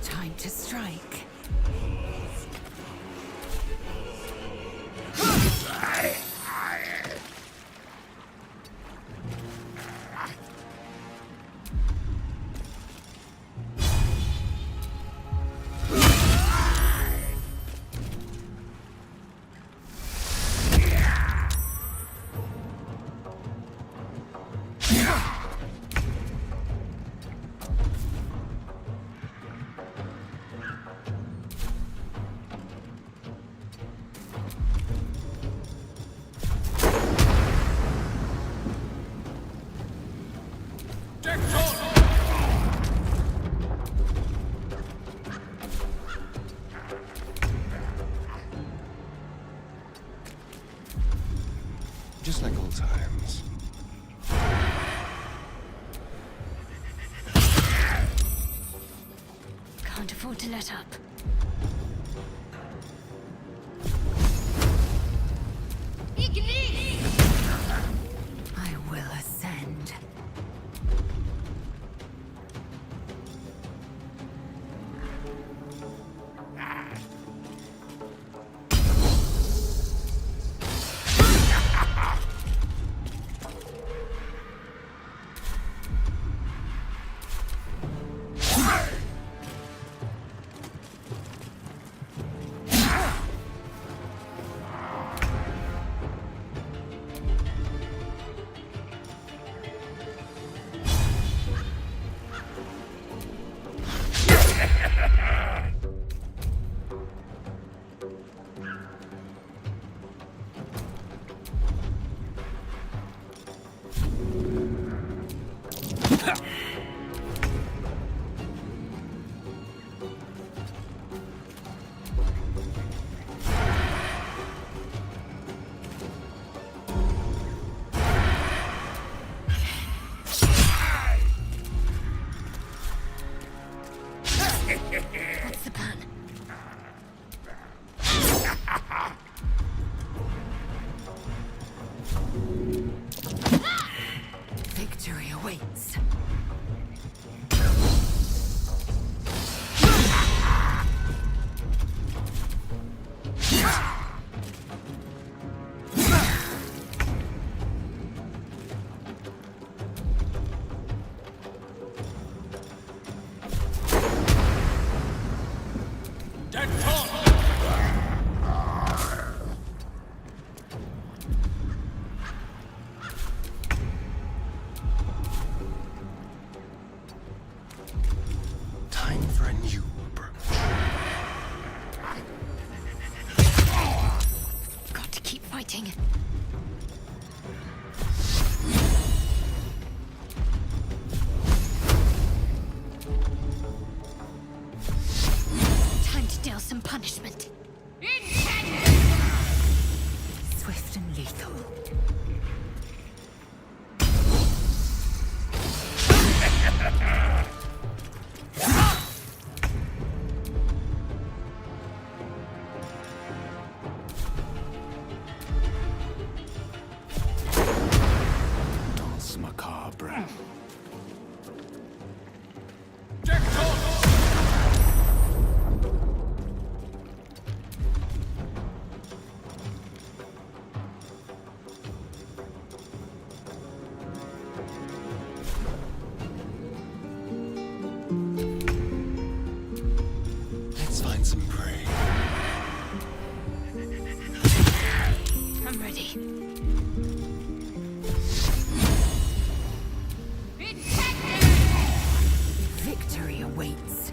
Time to strike. Just like old times. Can't afford to let up. What's the plan? Victory awaits. Time for a new approach. Got to keep fighting. Time to deal some punishment. Swift and lethal. Danse macabre. Let's find some prey. I'm ready. Victory awaits.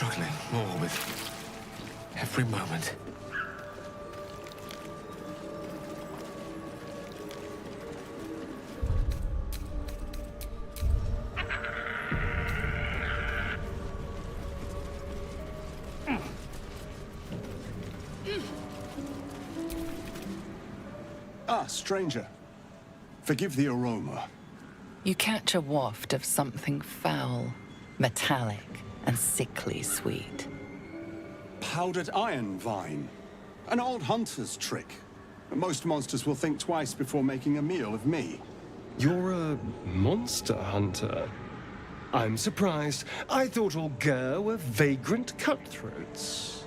Struggling more with every moment. Ah, stranger. Forgive the aroma. You catch a waft of something foul, metallic, and sickly sweet. Powdered iron vine. An old hunter's trick. Most monsters will think twice before making a meal of me. You're a monster hunter. I'm surprised. I thought all Ger were vagrant cutthroats.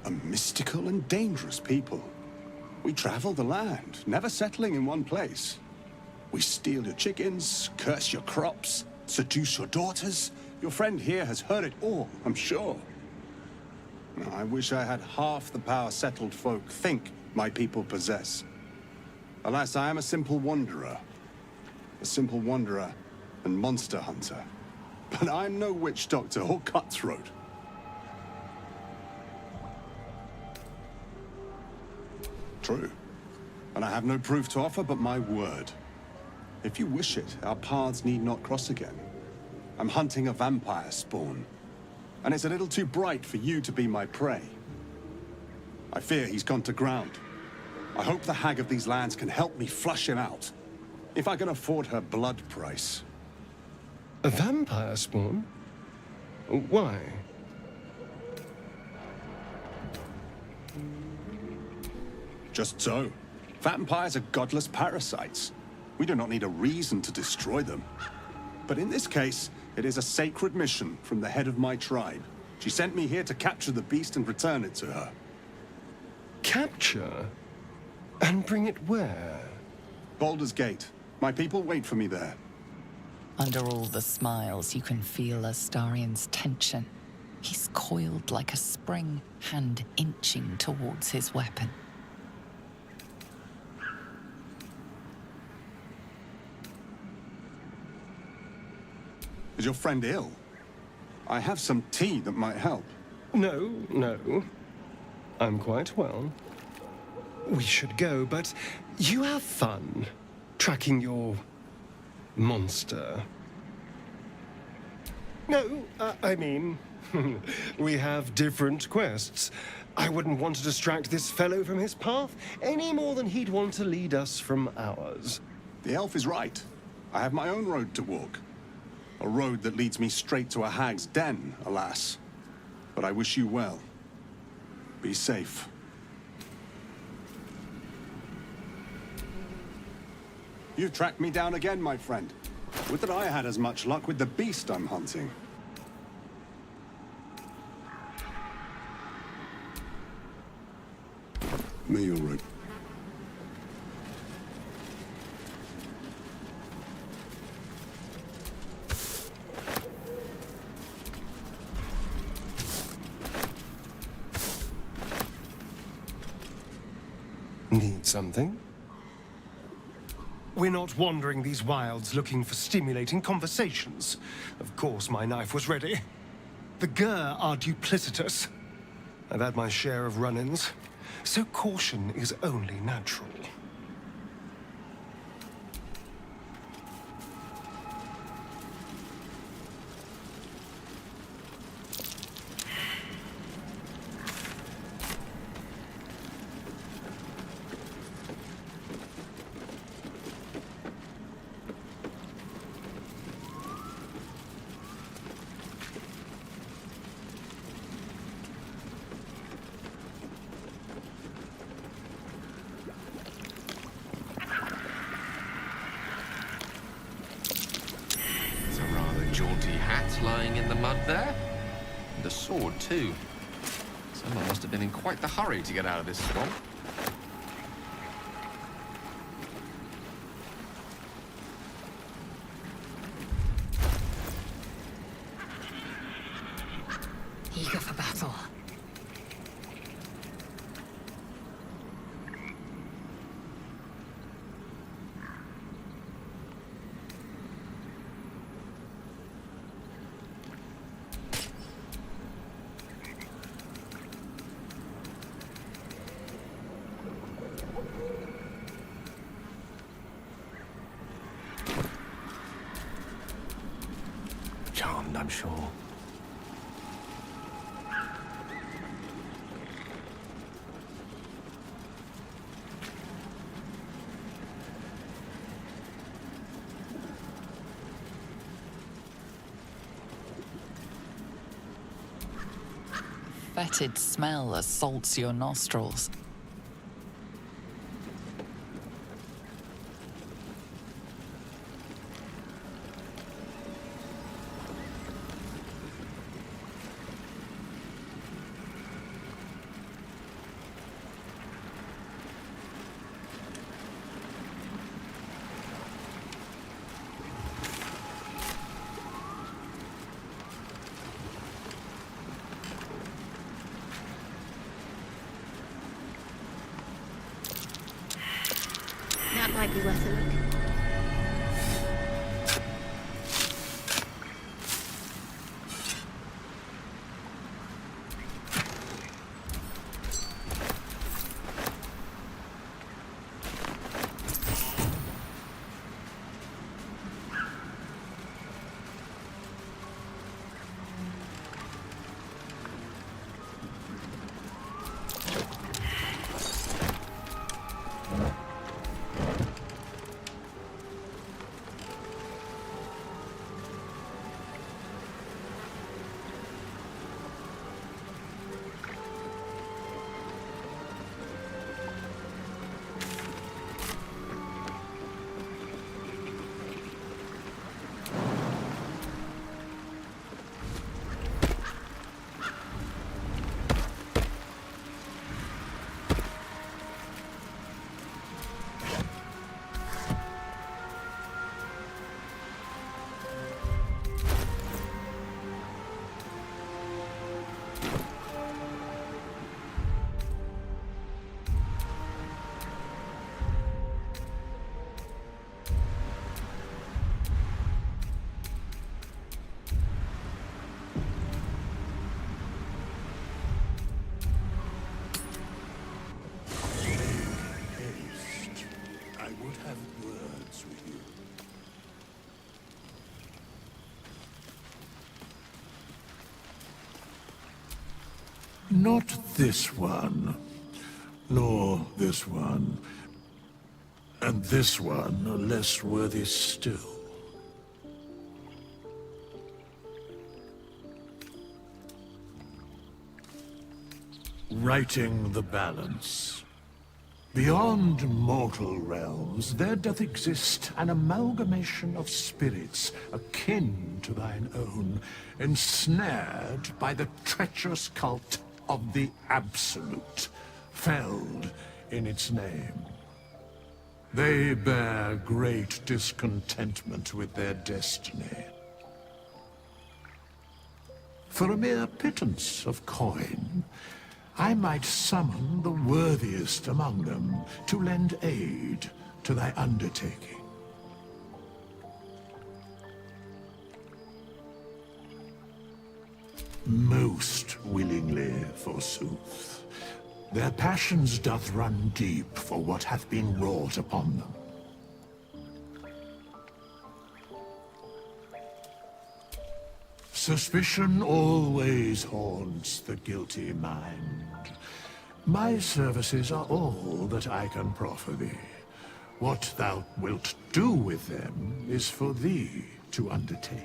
A mystical and dangerous people. We travel the land, never settling in one place. We steal your chickens, curse your crops, seduce your daughters. Your friend here has heard it all, I'm sure. I wish I had half the power settled folk think my people possess. Alas, I am a simple wanderer. A simple wanderer and monster hunter. But I'm no witch doctor or cutthroat. True. And I have no proof to offer but my word. If you wish it, our paths need not cross again. I'm hunting a vampire spawn. And it's a little too bright for you to be my prey. I fear he's gone to ground. I hope the hag of these lands can help me flush him out. If I can afford her blood price. A vampire spawn? Why? Just so. Vampires are godless parasites. We do not need a reason to destroy them. But in this case, it is a sacred mission from the head of my tribe. She sent me here to capture the beast and return it to her. Capture? And bring it where? Baldur's Gate. My people wait for me there. Under all the smiles, you can feel Astarian's tension. He's coiled like a spring, hand inching towards his weapon. Is your friend ill? I have some tea that might help. No, no. I'm quite well. We should go, but you have fun tracking your monster. No, I mean, we have different quests. I wouldn't want to distract this fellow from his path any more than he'd want to lead us from ours. The elf is right. I have my own road to walk. A road that leads me straight to a hag's den, alas. But I wish you well. Be safe. You've tracked me down again, my friend. Would that I had as much luck with the beast I'm hunting. May your road. Need something? We're not wandering these wilds looking for stimulating conversations. Of course my knife was ready. The Gur are duplicitous. I've had my share of run-ins, so caution is only natural. Jaunty hat lying in the mud there. And a sword, too. Someone must have been in quite the hurry to get out of this swamp. Eager for battle. Charmed, I'm sure. Fetid smell assaults your nostrils. Not this one, nor this one, and this one are less worthy still. Righting the balance. Beyond mortal realms, there doth exist an amalgamation of spirits akin to thine own, ensnared by the treacherous cult of the Absolute, felled in its name. They bear great discontentment with their destiny. For a mere pittance of coin, I might summon the worthiest among them to lend aid to thy undertaking. Most willingly, forsooth. Their passions doth run deep for what hath been wrought upon them. Suspicion always haunts the guilty mind. My services are all that I can proffer thee. What thou wilt do with them is for thee to undertake.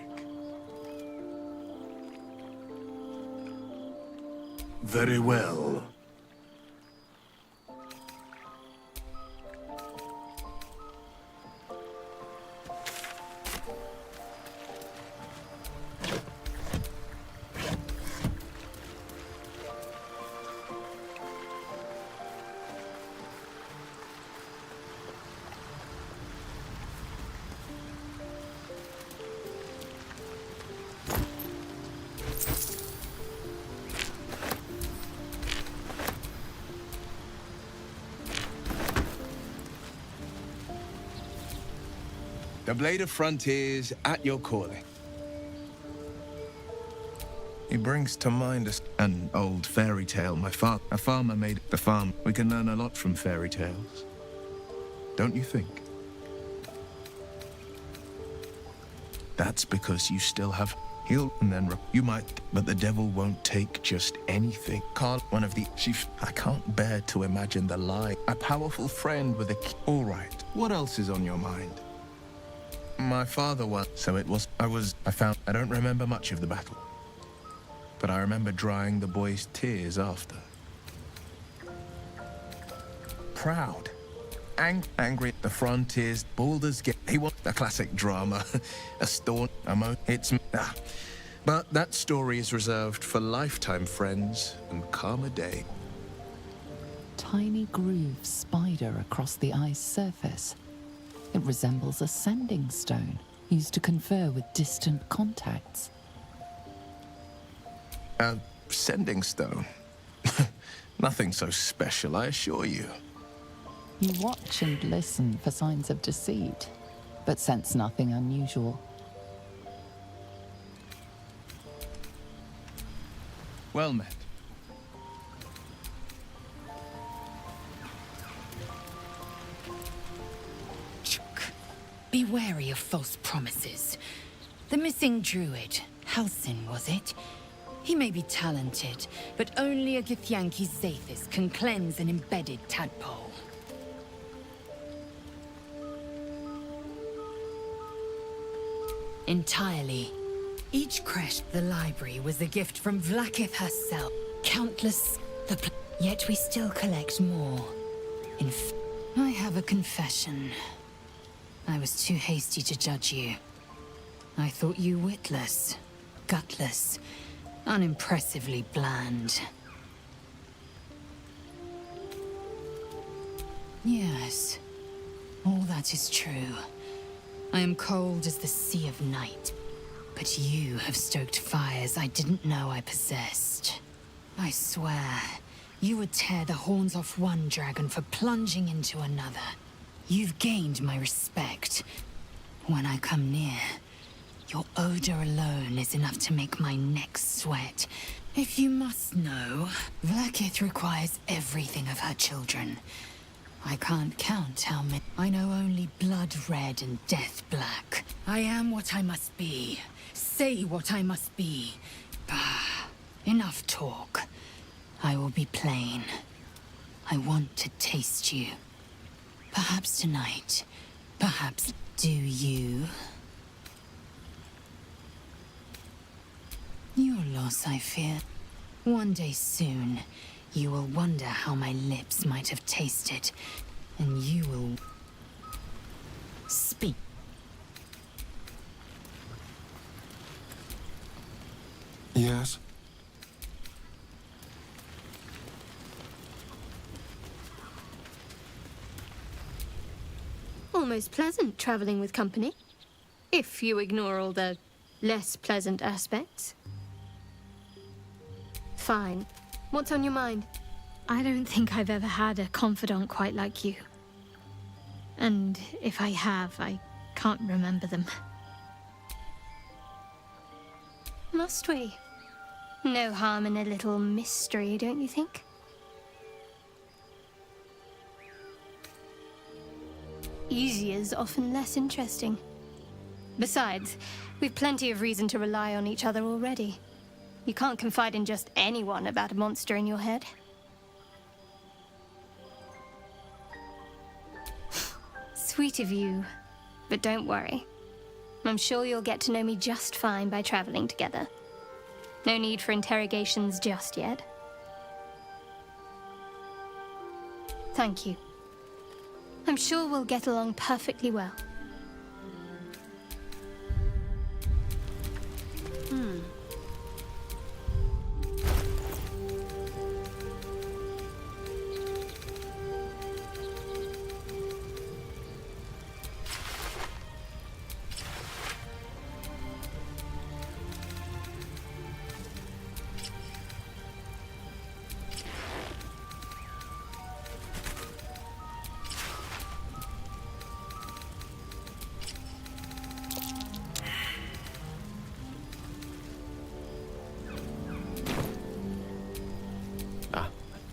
Very well. The Blade of Frontiers at your calling. He brings to mind an old fairy tale. A farmer made the farm. We can learn a lot from fairy tales. Don't you think? That's because you still have heal and then you might, but the devil won't take just anything. Carl, one of the chief. I can't bear to imagine the lie. A powerful friend with a key. All right. What else is on your mind? My father was, so it was, I don't remember much of the battle. But I remember drying the boy's tears after. Proud. Angry at the frontiers, Baldur's Gate. He was a classic drama. A storm, But that story is reserved for lifetime friends and calmer day. Tiny grooves spider across the ice surface. It resembles a sending stone, used to confer with distant contacts. A sending stone? Nothing so special, I assure you. You watch and listen for signs of deceit, but sense nothing unusual. Well met. Be wary of false promises. The missing druid, Halsin, was it? He may be talented, but only a Githyanki Zathis can cleanse an embedded tadpole. Entirely. Each crest the library was a gift from Vlaakith herself. Countless yet we still collect more. I have a confession. I was too hasty to judge you. I thought you witless, gutless, unimpressively bland. Yes, all that is true. I am cold as the sea of night, but you have stoked fires I didn't know I possessed. I swear, you would tear the horns off one dragon for plunging into another. You've gained my respect. When I come near, your odor alone is enough to make my neck sweat. If you must know, Vlaakith requires everything of her children. I can't count how many. I know only blood red and death black. I am what I must be. Say what I must be. Bah, enough talk. I will be plain. I want to taste you. Perhaps tonight. Perhaps... Do you? Your loss, I fear. One day soon, you will wonder how my lips might have tasted, and you will... speak. Yes? Almost pleasant traveling with company. If you ignore all the less pleasant aspects. Fine. What's on your mind? I don't think I've ever had a confidant quite like you. And if I have, I can't remember them. Must we? No harm in a little mystery, don't you think? Easier's often less interesting. Besides, we've plenty of reason to rely on each other already. You can't confide in just anyone about a monster in your head. Sweet of you, but don't worry. I'm sure you'll get to know me just fine by traveling together. No need for interrogations just yet. Thank you. I'm sure we'll get along perfectly well.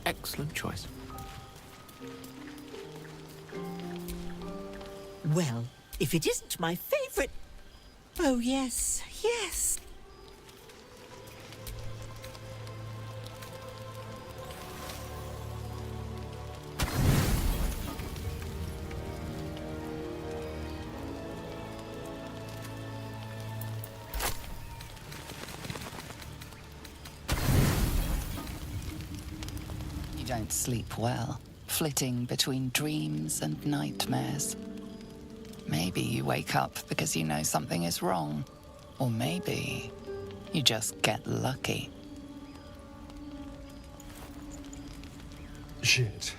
Excellent choice. Well, if it isn't my favorite... Oh, yes, yes. Don't sleep well, flitting between dreams and nightmares. Maybe you wake up because you know something is wrong, or maybe you just get lucky. Shit.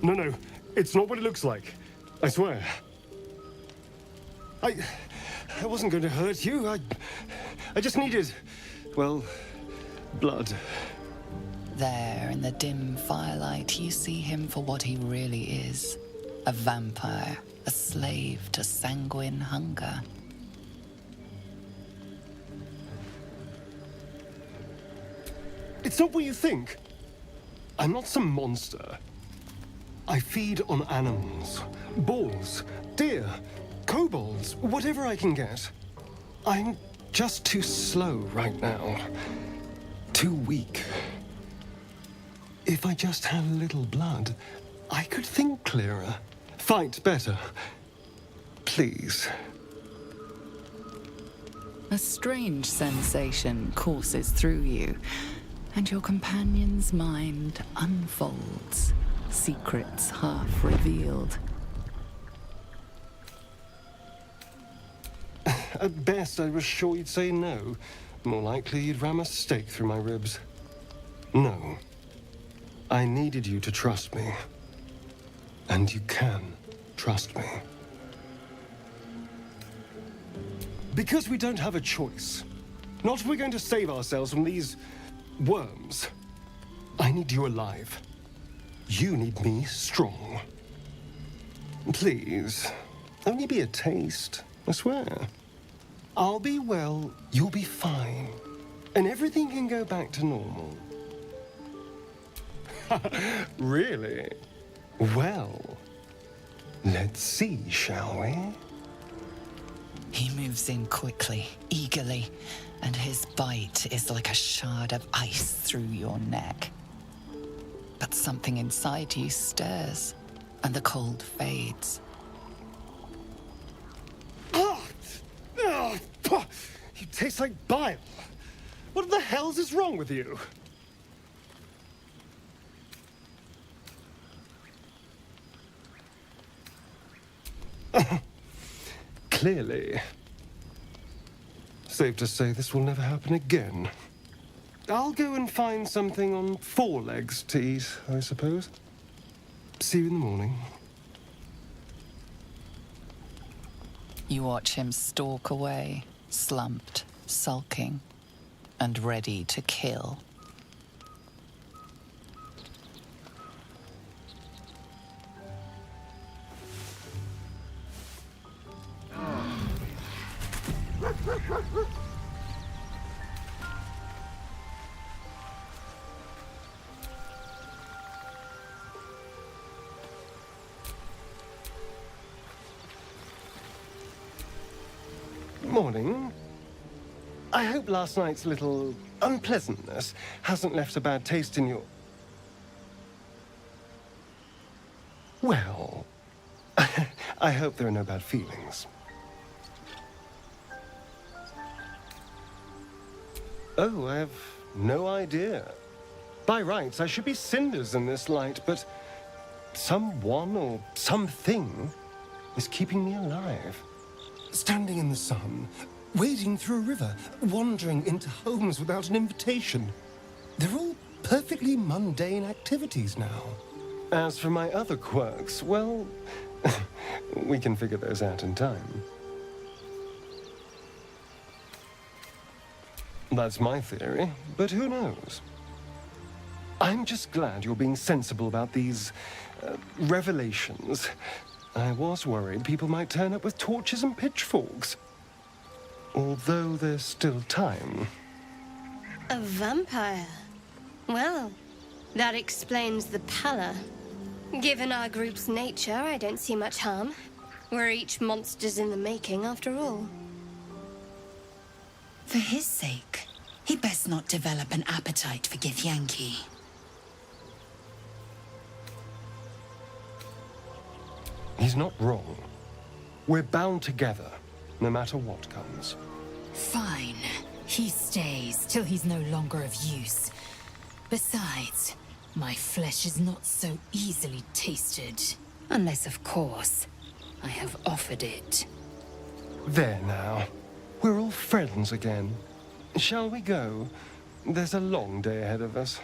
No, it's not what it looks like. I swear. I wasn't going to hurt you. I just needed... well, blood. There, in the dim firelight, you see him for what he really is. A vampire, a slave to sanguine hunger. It's not what you think. I'm not some monster. I feed on animals. Boars, deer, kobolds, whatever I can get. I'm just too slow right now. Too weak. If I just had a little blood, I could think clearer, fight better. Please. A strange sensation courses through you, and your companion's mind unfolds, secrets half revealed. At best, I was sure you'd say no. More likely, you'd ram a stake through my ribs. No. I needed you to trust me. And you can trust me. Because we don't have a choice. Not if we're going to save ourselves from these... worms. I need you alive. You need me strong. Please. Only be a taste, I swear. I'll be well, you'll be fine. And everything can go back to normal. Really? Well, let's see, shall we? He moves in quickly, eagerly, and his bite is like a shard of ice through your neck. But something inside you stirs, and the cold fades. You taste like bile. What the hell's is wrong with you? Clearly. Safe to say this will never happen again. I'll go and find something on four legs to eat, I suppose. See you in the morning. You watch him stalk away, slumped, sulking, and ready to kill. Morning. I hope last night's little unpleasantness hasn't left a bad taste in your... Well, I hope there are no bad feelings. Oh, I have no idea. By rights, I should be cinders in this light, but someone or something is keeping me alive. Standing in the sun, wading through a river, wandering into homes without an invitation. They're all perfectly mundane activities now. As for my other quirks, well, we can figure those out in time. That's my theory, but who knows? I'm just glad you're being sensible about these revelations. I was worried people might turn up with torches and pitchforks. Although there's still time. A vampire? Well, that explains the pallor. Given our group's nature, I don't see much harm. We're each monsters in the making, after all. For his sake, he'd best not develop an appetite for Githyanki. He's not wrong. We're bound together, no matter what comes. Fine. He stays till he's no longer of use. Besides, my flesh is not so easily tasted. Unless, of course, I have offered it. There now. We're all friends again. Shall we go? There's a long day ahead of us.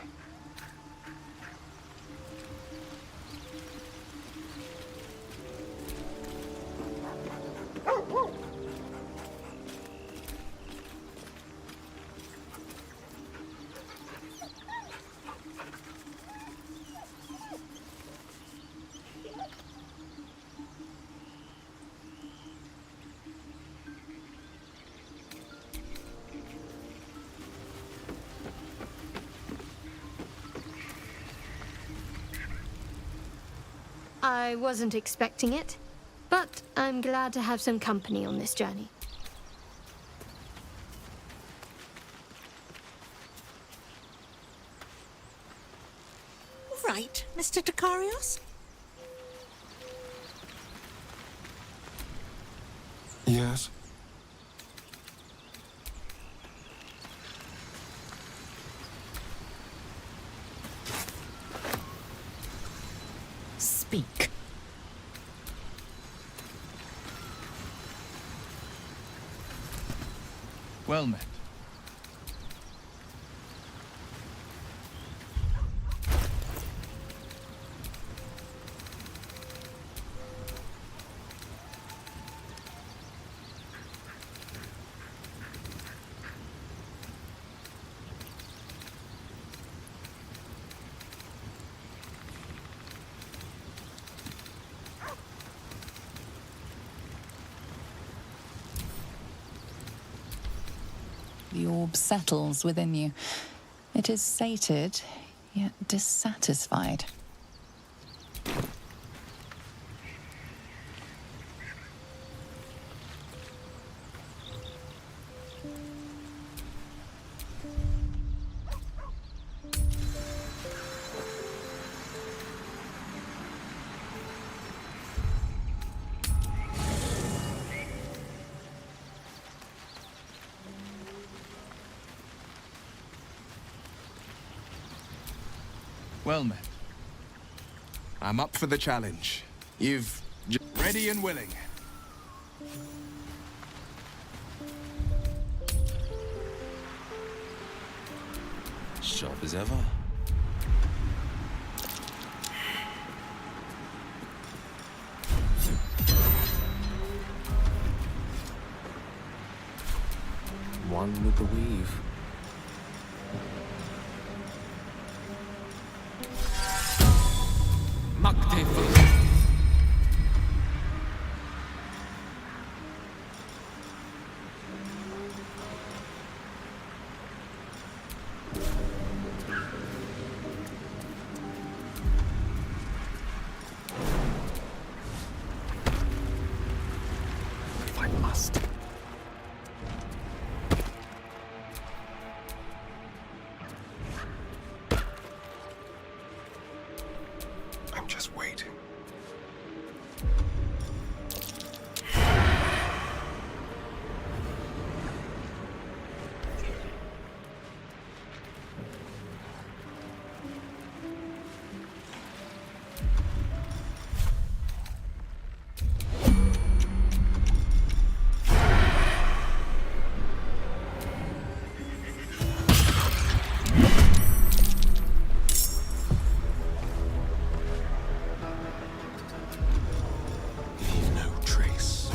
I wasn't expecting it, but I'm glad to have some company on this journey. Right, Mr. Dekarios? Yes? Speak. Well met. The orb settles within you. It is sated, yet dissatisfied. Well met. I'm up for the challenge. You've... ready and willing. Sharp as ever. One with the weave. If I must. I'm just waiting. Leave no trace.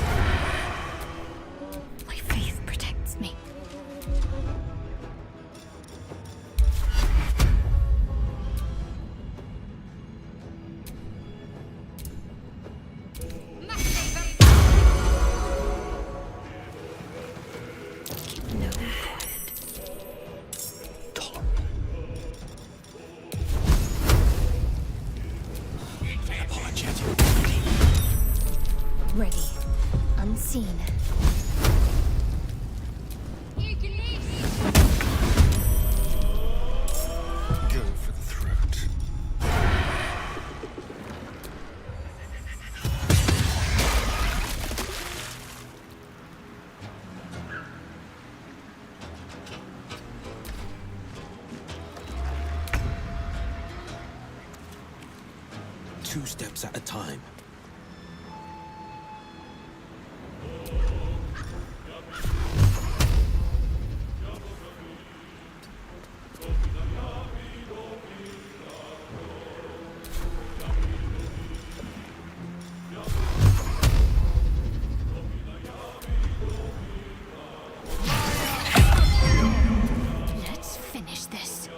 My faith protects me. No quiet. Apologetic. Ready. Unseen. Go for the throat. Two steps at a time. Let's finish this.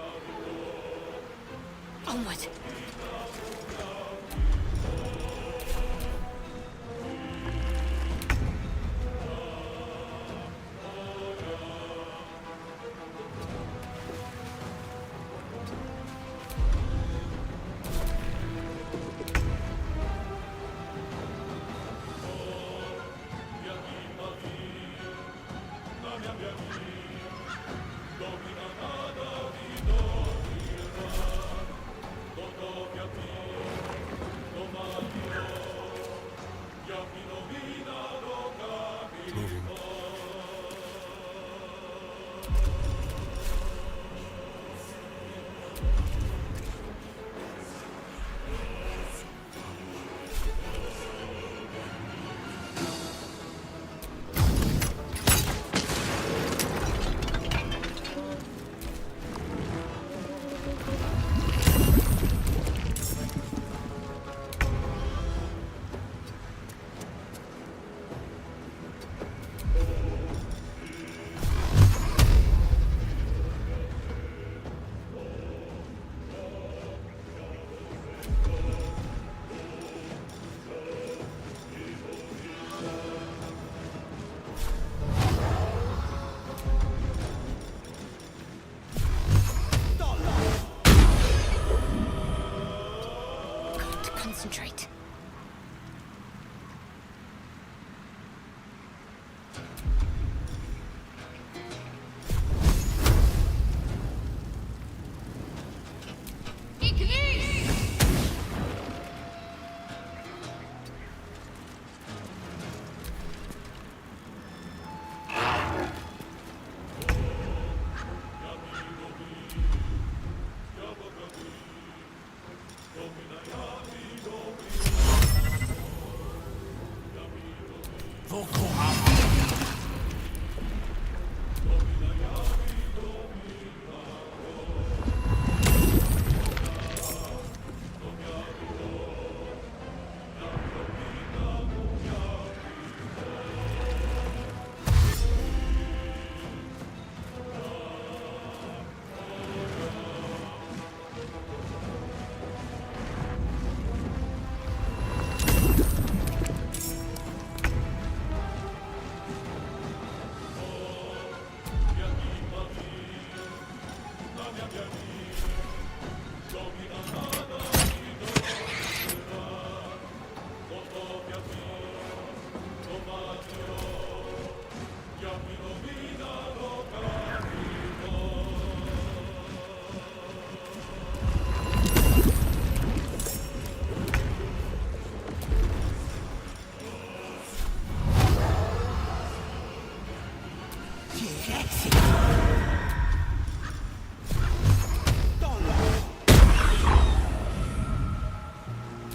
Onward.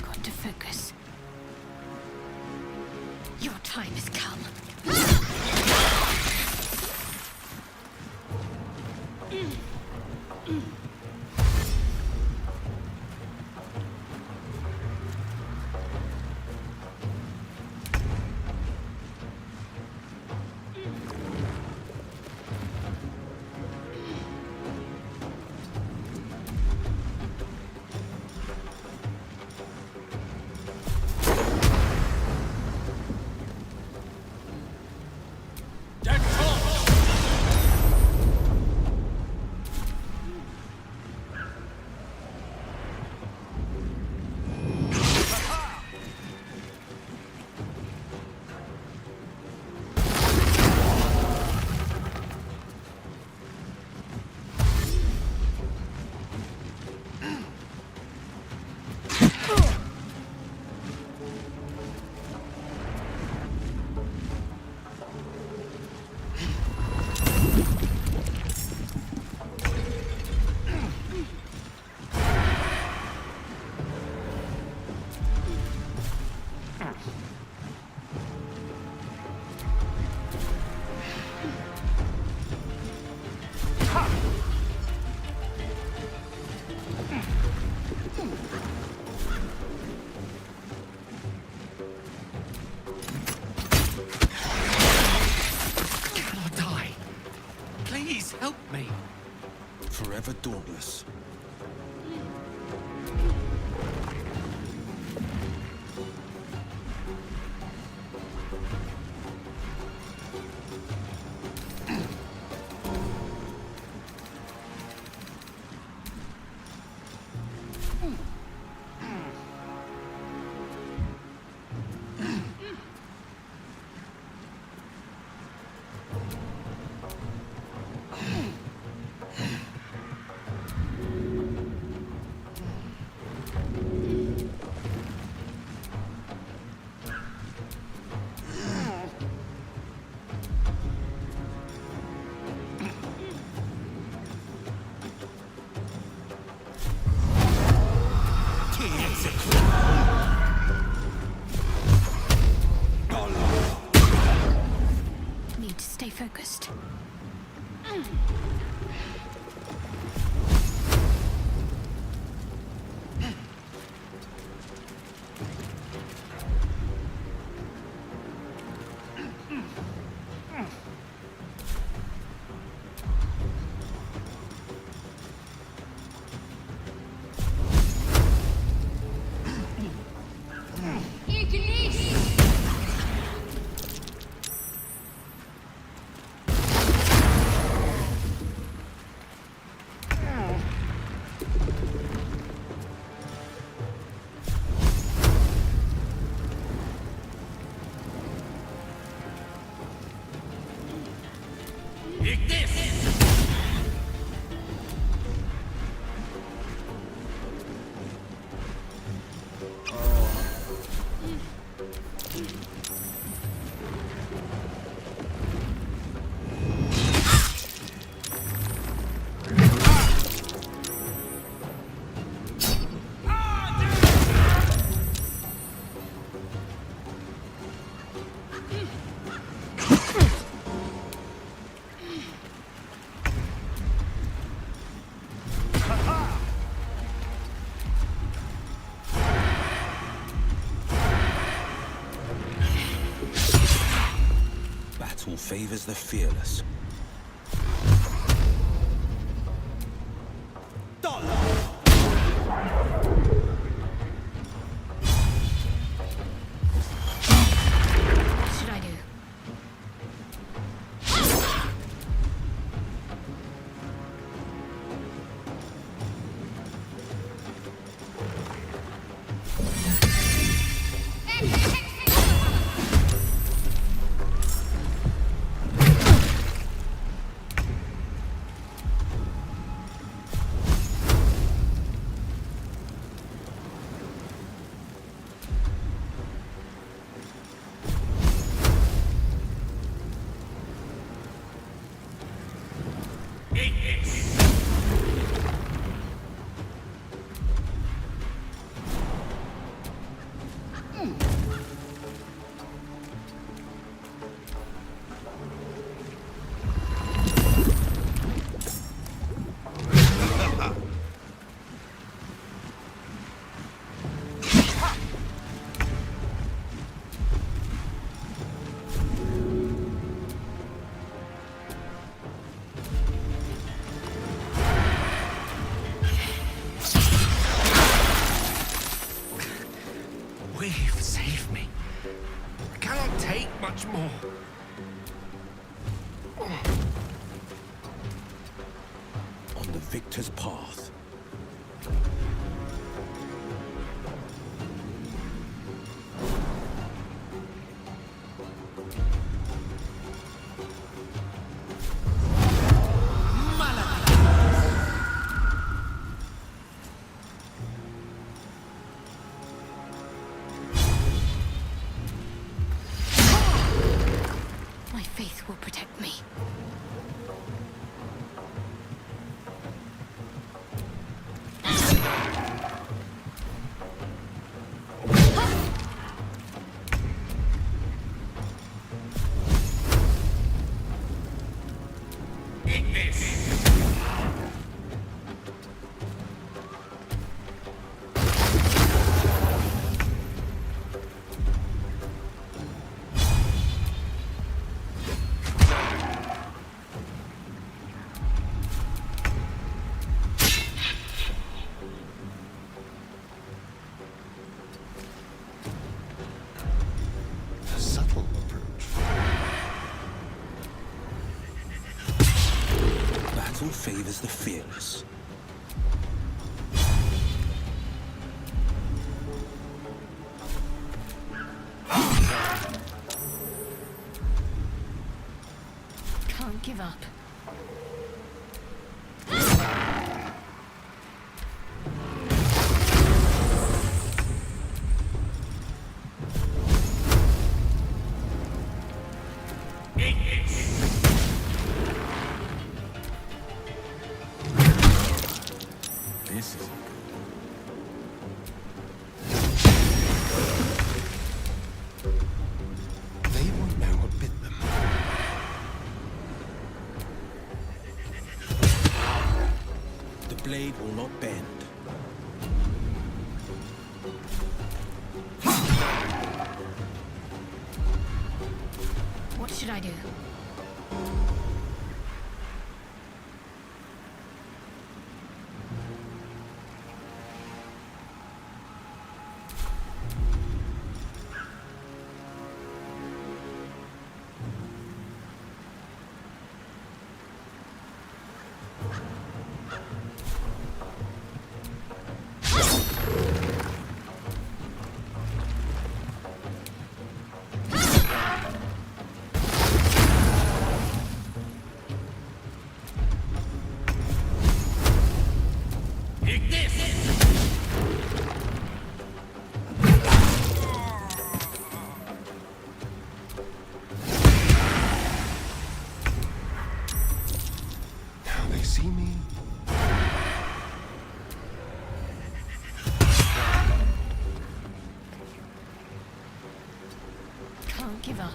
Got to focus. Your time has come. Help me. Forever dauntless. Need to stay focused. Battle favors the fearless. What should I do? Save me. I cannot take much more. On the victor's path. My faith will protect me. Battle favors the fearless. Can't give up. This is They won't know what bit them. the blade will not bend. What should I do? Can't give up.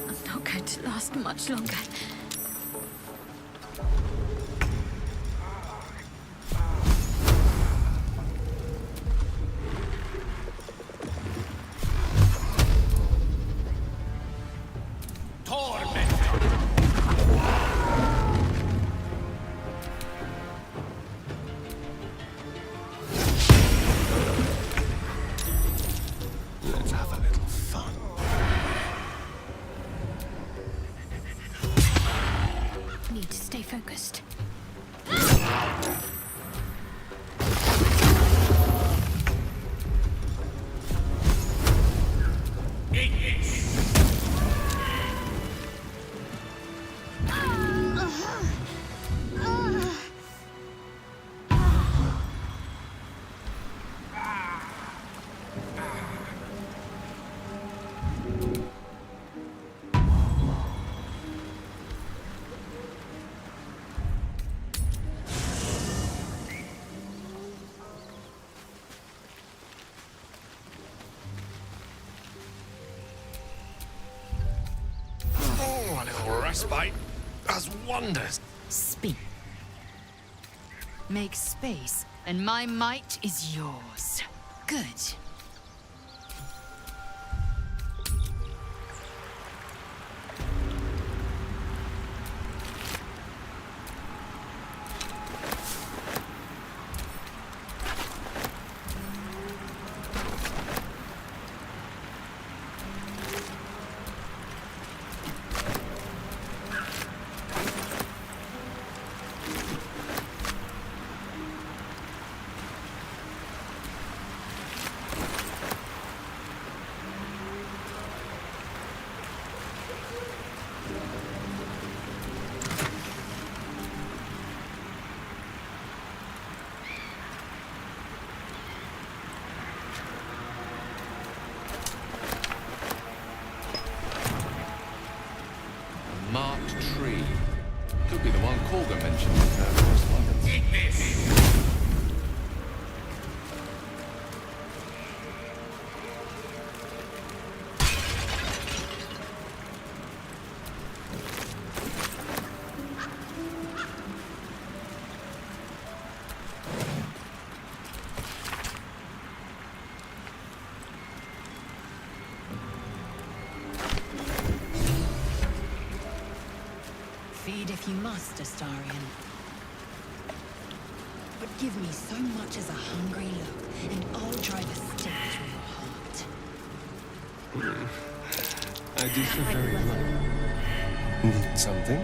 I'm not going to last much longer. focused. Oh, a little respite does wonders. Speak. Make space, and my might is yours. Good. Marked tree. Could be the one Corgan mentioned in her correspondence. Eat this! Feed if you must, Astarion. But give me so much as a hungry look, and I'll drive a stake through your heart. I do feel very well. Need something?